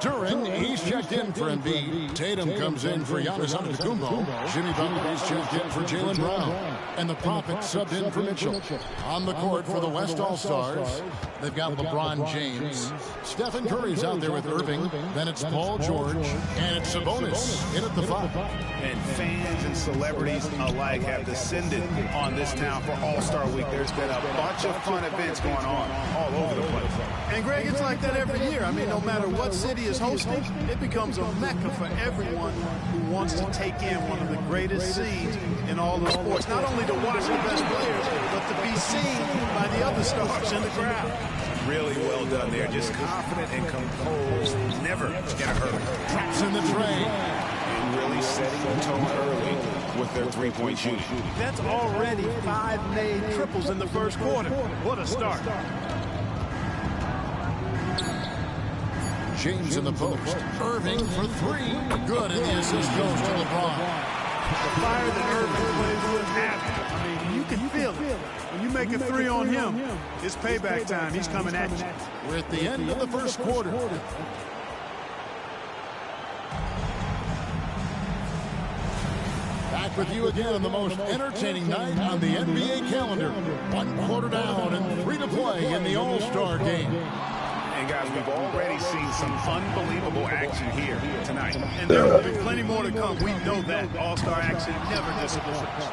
Duran, he's checked in for Embiid. Tatum comes in for Giannis Antetokounmpo. Jimmy Butler is checked in for Jaylen Brown. And the Prophet subbed in for Mitchell. On the court for the West All-Stars, they've got LeBron James. Stephen Curry's out there with Irving. Then it's Paul George. And it's Sabonis in at the 5. And fans and celebrities alike have descended on this town for All-Star Week. There's been a bunch of fun events going on all over the place. And Greg, it's like that every year. I mean, no matter what city is hosting, it becomes a mecca for everyone who wants to take in one of the greatest scenes in all of sports. Not only to watch the best players, but to be seen by the other stars in the crowd. Really well done there. Just confident and composed. Never in a hurry. Traps in the tray. And really setting the tone early with their three-point shooting. That's already 5 made triples in the first quarter. What a start. James in the post. Irving for 3. Good, and the assist goes to LeBron. The fire that Irving plays with has, I mean, you can feel it. When you make a 3 on him, it's payback time. He's coming at you. We're at the end of the first quarter. Back with you again on the most entertaining night on the NBA calendar. 1 quarter down and 3 to play in the All-Star game. And guys, we've already seen some unbelievable action here tonight. And there will be plenty more to come. We know that. All-Star action never disappoints.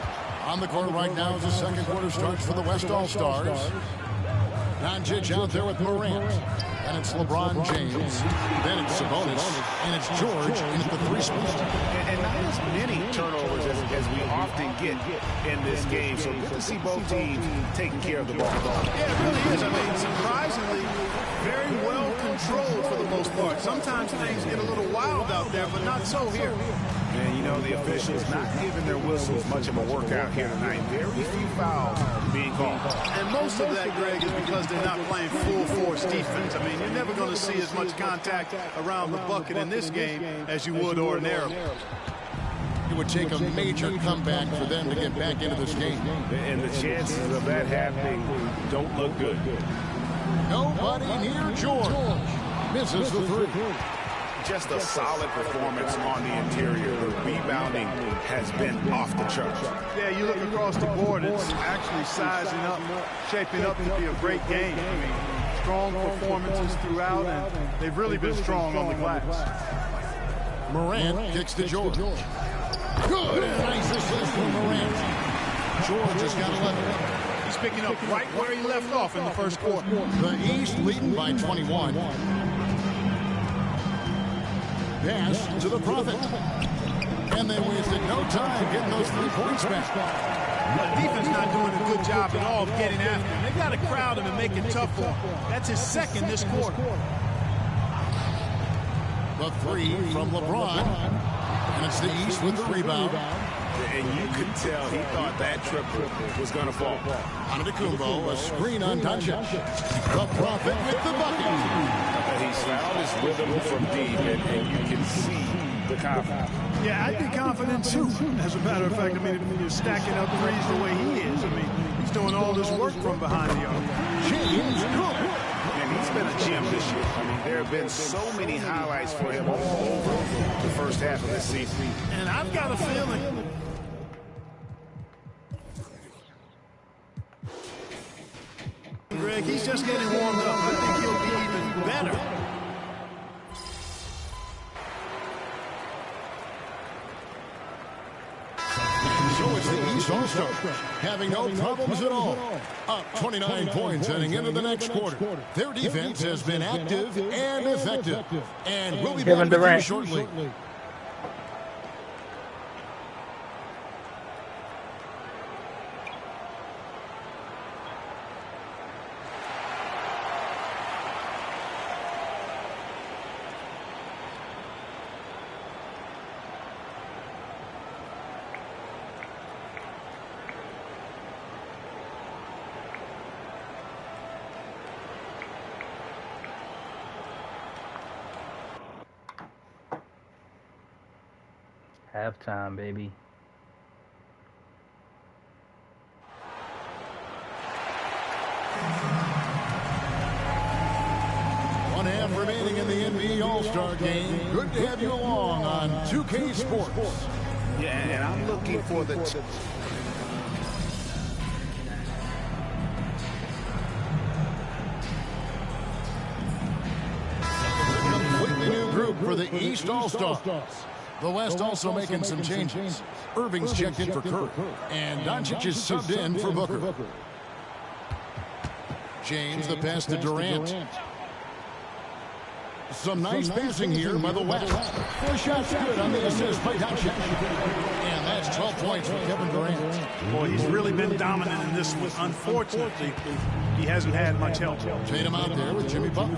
On the court right now as the second quarter starts for the West All-Stars. Doncic out there with Morant. And it's LeBron James. Then it's Sabonis. And it's George in at the 3 spot. And not as many turnovers as we often get in this game. So good to see both teams taking care of the ball. Yeah, it really is. I mean, surprisingly, very well controlled for the most part. Sometimes things get a little wild out there, but not so here. And you know, the officials not giving their whistles much of a workout here tonight. Very few fouls being called. And most of that, Greg, is because they're not playing full force defense. I mean, you're never going to see as much contact around the bucket in this game as you would ordinarily. It would take a major comeback for them to get back into this game. And the chances of that happening don't look good. Nobody near George. Misses the 3. Just a solid performance on the interior. The rebounding has been off the charts. Yeah, you look across the board, it's actually sizing up, shaping up to be a great game. I mean, strong performances throughout, and they've really been strong on the glass. Morant kicks to George. Good, nice assist from Morant. George has got 11. He's picking up right where he left off in the first quarter. The East leading by 21. Pass to the Prophet. And they wasted no time getting those 3 points back. The defense not doing a good job at all of getting after him. They've got to crowd him and make it tough for him. That's his second this quarter. The 3 from LeBron. And it's the East with the rebound. And you could tell he thought that triple was going to fall. Antetokounmpo, a screen on Doncic. The Prophet with the bucket. He's found his rhythm from deep, and you can see the confidence. Yeah, I'd be confident too. As a matter of fact, I mean, if you're stacking up threes the way he is, I mean, he's doing all this work from behind the arc. James good. And he's been a gem this year. I mean, there have been so many highlights for him all over the first half of this season. And I've got a feeling. Greg, he's just getting warmed up. I think he'll be even better. So it's the East All-Star having no problems at all. Up 29 points heading into the next quarter. Their defense has been active and effective. And we'll be back with you shortly. Halftime, baby. One half remaining in the NBA All-Star Game. Good to have you along on 2K Sports. Yeah, and I'm looking for the... Completely new group for the East All-Stars. The West also making some changes. Irving's checked in for Curry, and Doncic is subbed in for Booker. James, the pass to Durant. Some nice passing here by the West. Four shots good on the assist by Doncic. And that's 12 points for Kevin Durant. Boy, he's really been dominant in this one. Unfortunately, he hasn't had much help. Tatum out there with Jimmy Butler.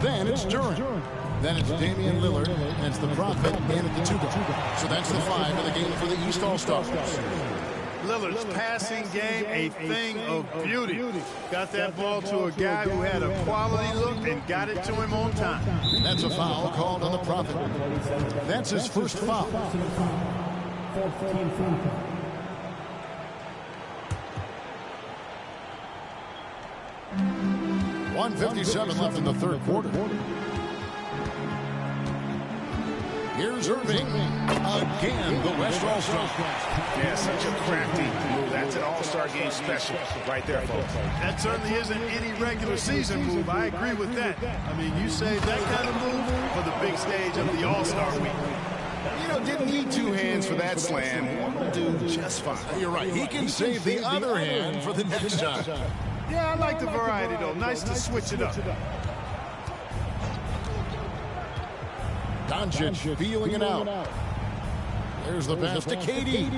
Then it's Durant. Then it's Damian Lillard. And it's the Prophet in at the 2 guard. So that's the 5 of the game for the East All-Stars. Lillard's passing game, a thing of beauty. Got that ball to a guy who had a quality look and got it to him on time. That's a foul called on the Prophet. That's his first foul. 1:57 left in the third quarter. Here's Irving. Again, the West All-Stars. Yeah, such a crafty move. That's an All-Star game special right there, folks. That certainly isn't any regular season move. I agree with that. I mean, you save that kind of move for the big stage of the All-Star week. You know, didn't need two hands for that slam. One will do just fine. You're right. He can save the other hand for the next time. Yeah, I like the variety, though. Nice to switch it up. Doncic feeling it out. There's the pass to KD.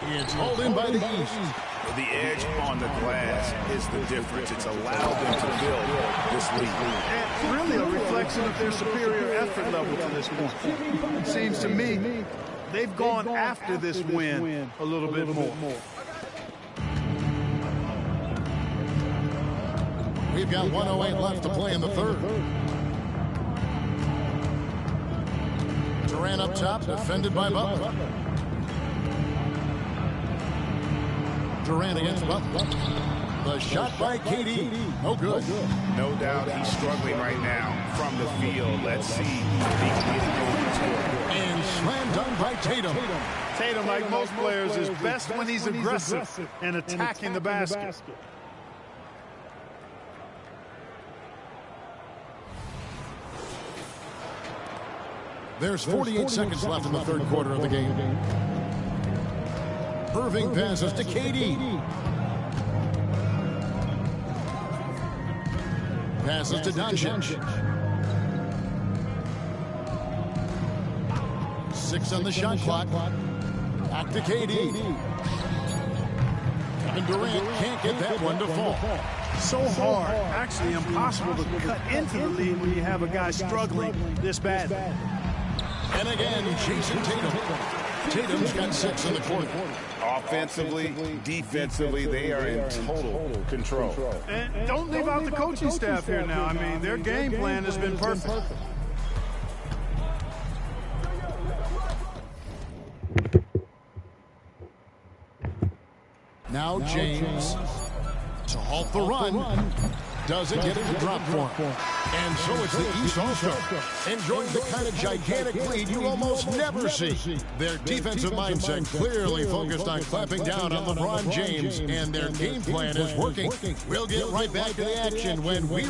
It's hauled in by the East. The edge on the glass is the difference. It's allowed them to build this lead. And really a reflection of their superior effort level to this point. It seems to me they've gone after this win a little bit more. We've got 1:08 left to play in the third. Durant up top, defended by Butler. Durant against Butler. The shot by KD. No good. No doubt he's struggling right now from the field. Let's see if he can get it going to score. And slam dunk by Tatum. Tatum, like most players, is best when he's aggressive and attacking the basket. There's 48 seconds left in the third quarter of the game. Irving passes to KD. Passes to Doncic. 6 on the shot clock. Back to KD. Kevin Durant can't get that one to fall. So hard, actually impossible to cut into the lead when you have a guy struggling this bad. And again, Jason Tatum. Tatum's got 6 in the quarter. Offensively, defensively, they are in total control. And don't leave out the coaching staff here now. I mean, their game plan has been perfect. Now James to halt the run. Doesn't get it to drop for him. And so it's the East All-Star enjoying the kind of gigantic lead you almost never see. Their defensive mindset clearly focused on clamping down on LeBron James, and their game plan is working. We'll get right back to the action when we...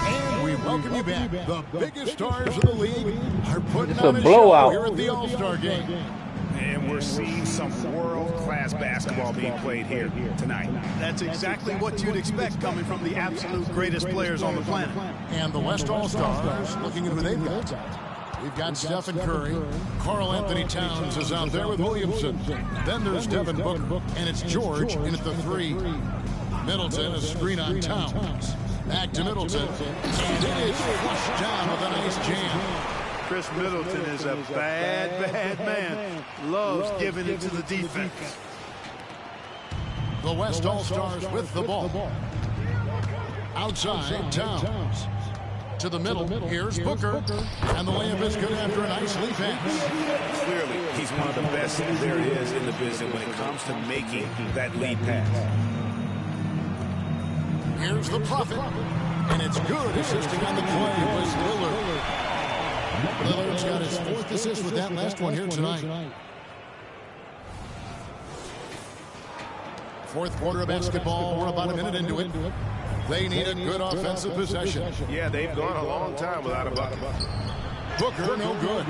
And we welcome you back. The biggest stars of the league are putting on a show here at the All-Star Game. And we're seeing some world-class basketball being played here tonight. That's exactly what you'd expect coming from the absolute greatest players on the planet. And the West All-Stars looking at who they've got. We've got Stephen Curry. Karl Anthony Towns is out there with Williamson. Then there's Devin Booker. And it's George in at the 3. Middleton, a screen on Towns. Back to Middleton. And it is flushed down with a nice jam. Chris Middleton is a bad man. Loves giving it to the defense. The West All-Stars with the ball. Outside, Towns. to the middle. Here's Booker. And the layup is good after a nice lead pass. Clearly, he's one of the best there is in the business when it comes to making that lead pass. Here's the Prophet. And it's good. Assisting on the play was Lillard. Lillard's got his 4th assist with that last one here tonight. 4th quarter of basketball. We're about a minute into it. They need a good offensive possession. Yeah, they've gone a long time without a bucket. Booker, no good.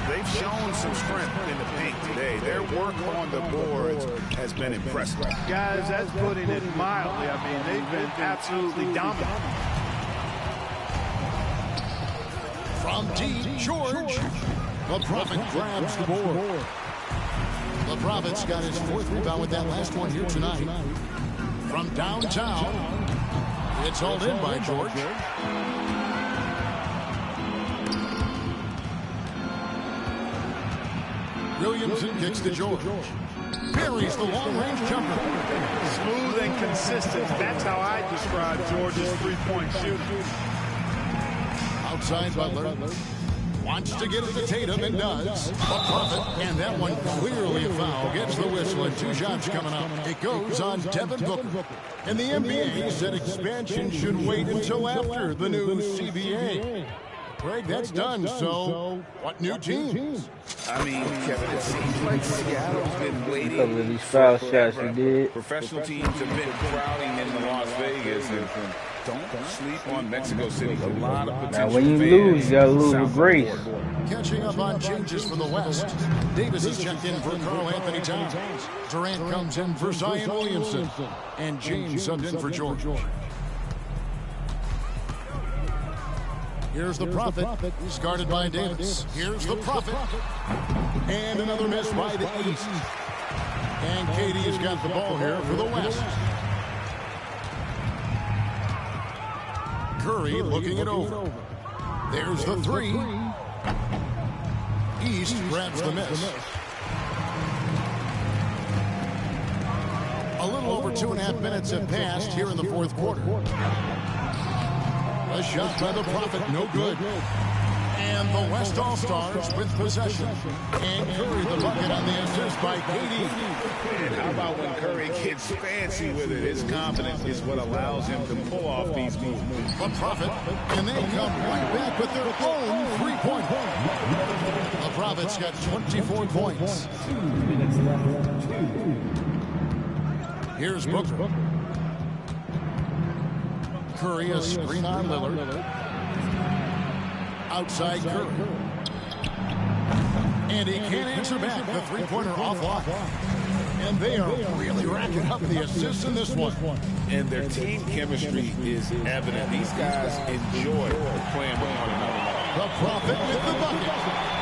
They've shown some strength in the paint today. Their work on the boards has been impressive. Guys, that's putting it mildly. I mean, they've been absolutely dominant. From deep, George. The Prophet grabs the board. The Prophet's got his 4th rebound with that last one here tonight. From downtown, it's hauled in by George. Williamson kicks to George. Buries the long-range jumper. Smooth and consistent. That's how I describe George's three-point shooting. Outside Butler. Wants to get it to Tatum and does. A Prophet, and that one clearly a foul. Gets the whistle and 2 shots coming up. It goes on Devin Booker. And the NBA said expansion should wait until after the new CBA. Greg, that's done, so what new teams? I mean, Kevin, it seems like Seattle's been waiting. Couple of these foul shots he did. Professional teams have been crowding into Las Vegas, and don't sleep on Mexico City. A lot of potential. Now, when you lose, you gotta lose with grace. Catching up on changes for the West. Davis is checked in for Karl Anthony Towns. Durant comes in for Zion Williamson. And James subbed in for George. Here's the Prophet. He's guarded by Davis. Here's the Prophet. And another miss by the East. And Katie's got the ball here for the West. Curry looking it over. There's the 3. East grabs the miss. A little over 2.5 minutes have passed here in the 4th quarter. A shot by the Prophet, no good. And the West All-Stars with possession. And Curry the bucket on the assist by KD. And how about when Curry gets fancy with it? His confidence is what allows him to pull off these moves. The Prophet, and they come right back with their own 3-point. The Prophet's got 24 points. 2 minutes left. 2. Here's Booker. Curry, a screen on Lillard. Outside Curry. And he can't answer back. The 3-pointer offline. And they are really racking up the assists in this one. And their team chemistry is evident. These guys enjoy playing with one another. The Prophet with the bucket.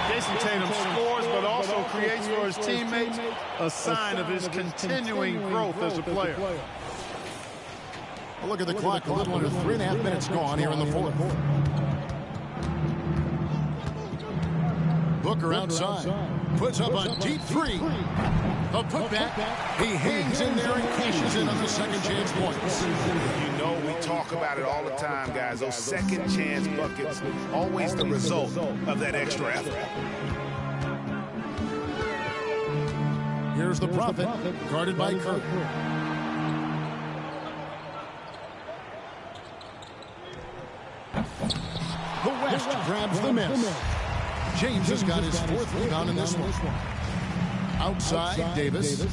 Jason Tatum scores, but also creates for his teammates a sign of his continuing growth as a player. Look at the clock, a little under 3.5 minutes gone here in the 4th. Booker outside, puts up a deep 3. A putback, he hangs in there and cashes in on the second chance points. You know, we talk about it all the time, guys. Those second chance buckets, always the result of that extra effort. Here's the Prophet, guarded by Curry. The West grabs the miss. James has got his 4th rebound in this one. Outside, Davis.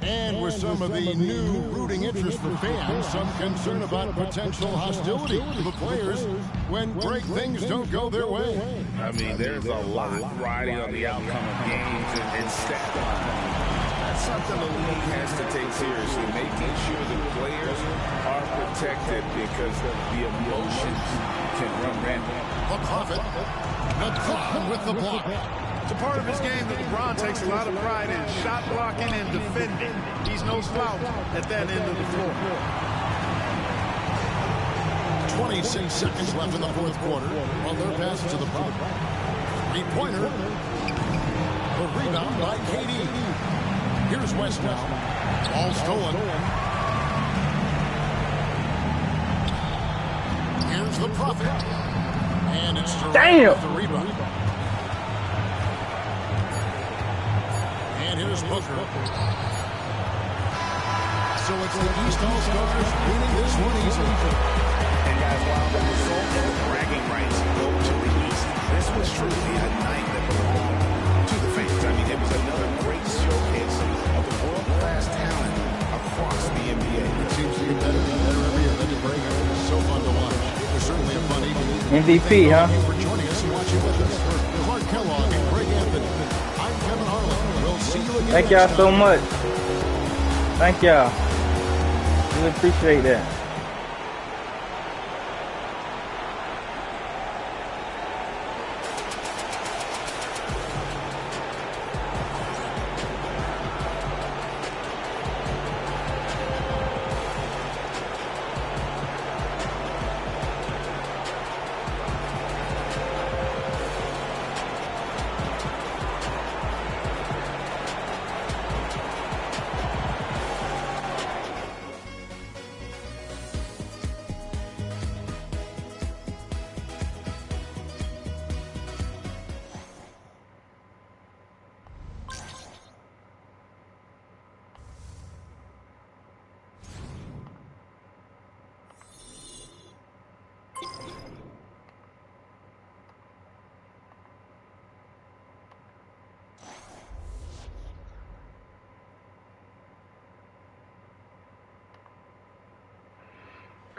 And with some of the new rooting interest for fans, some concern about potential hostility to the players when great things don't go their way. I mean, there's a lot riding on the outcome of games and stat line. That's something the league has to take seriously, making sure the players are protected because the emotions can run rampant. The Prophet, McClung with the block. It's a part of his game that LeBron takes a lot of pride in, shot blocking and defending. He's no slouch at that end of the floor. 26 seconds left in the 4th quarter. Butler passes to the Prophet. 3-pointer. The rebound by KD. Here's West now. Ball stolen. here's the Prophet. And it's damn. the rebound. And here's Booker. So it's the East All-Stars winning this one easily. And guys, while the result and the bragging rights go to the East, this was truly a night that belonged to the fans. I mean, it was another great showcase of the world-class talent across the NBA. It seems to be better and better every year. Let me break it. It's so fun to watch. It was certainly a fun evening. MVP, huh? Thank you for joining us and watching with us. For Clark Kellogg and Greg Anthony, I'm Kevin Harlan. We'll see you again. Thank y'all so much. Thank y'all. Really appreciate that.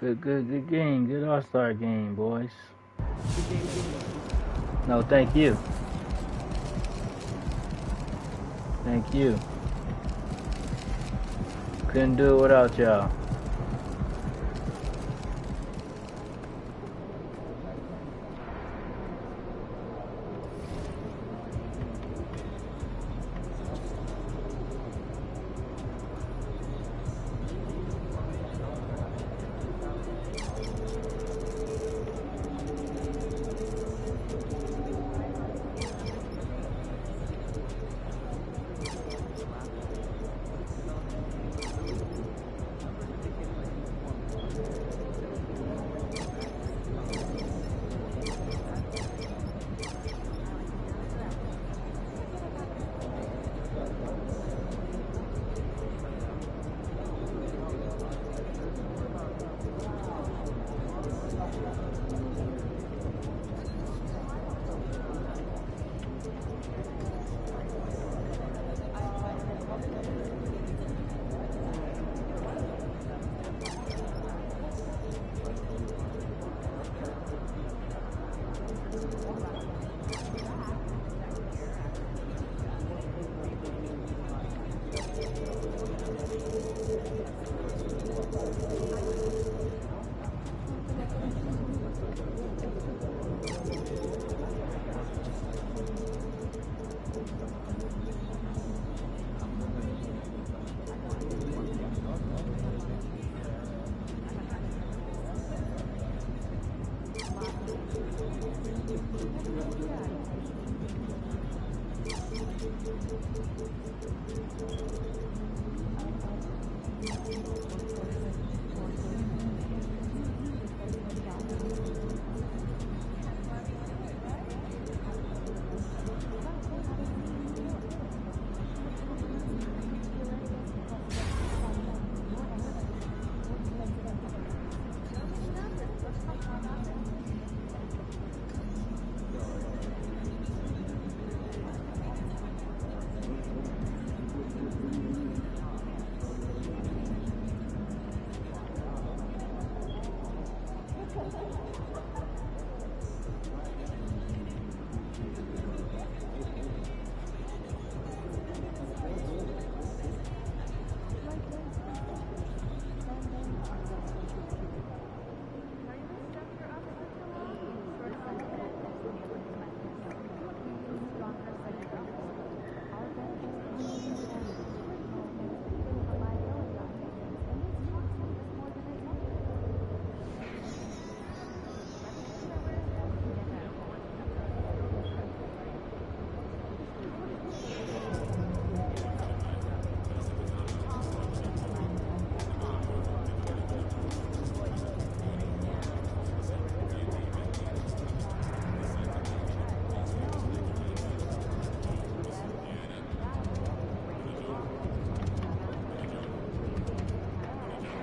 Good game. Good All-Star game, boys. No, thank you. Thank you. Couldn't do it without y'all.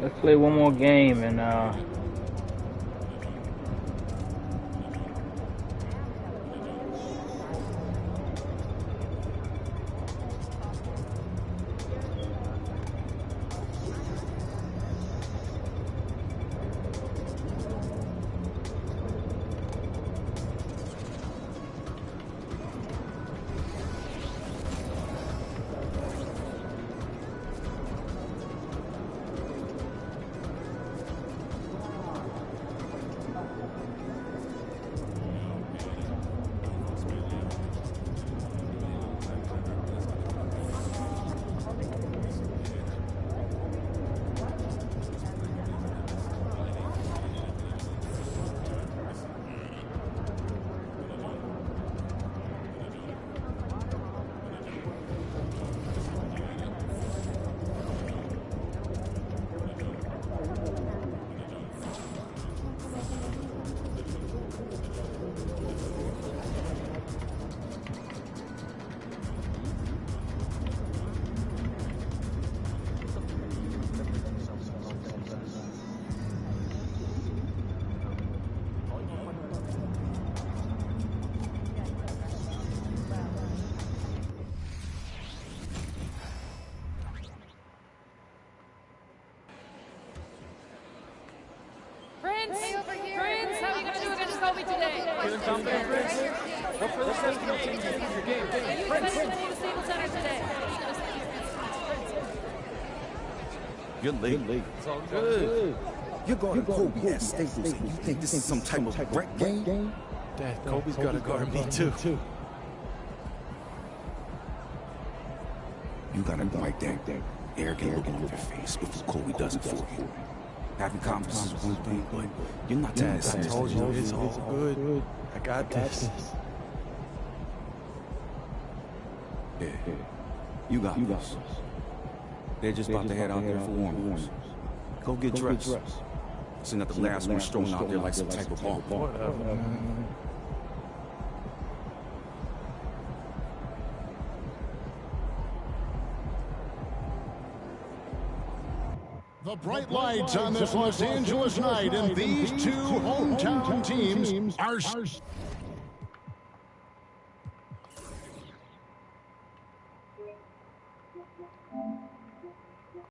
Let's play one more game and Prince, how are you going to do against Kobe today? Feeling confident, Prince? What further steps can you take to improve your game? Are you expecting to use Staples Center today? You're late. It's all good. You're going to Kobe at Staples, and you think this is some type of rec game? Dad, Kobe's got to guard me too. You got to wipe that arrogant look on your face before Kobe does it for you. Having confidence is one thing, but you're not taking this I told you, it's all good. I got this. Yeah, you got this. They're just about to head out there for warm-ups. Go get dressed. So not the last one strolling out there like some type of bomb. Whatever. The bright lights on this Los Angeles night, and these two hometown teams are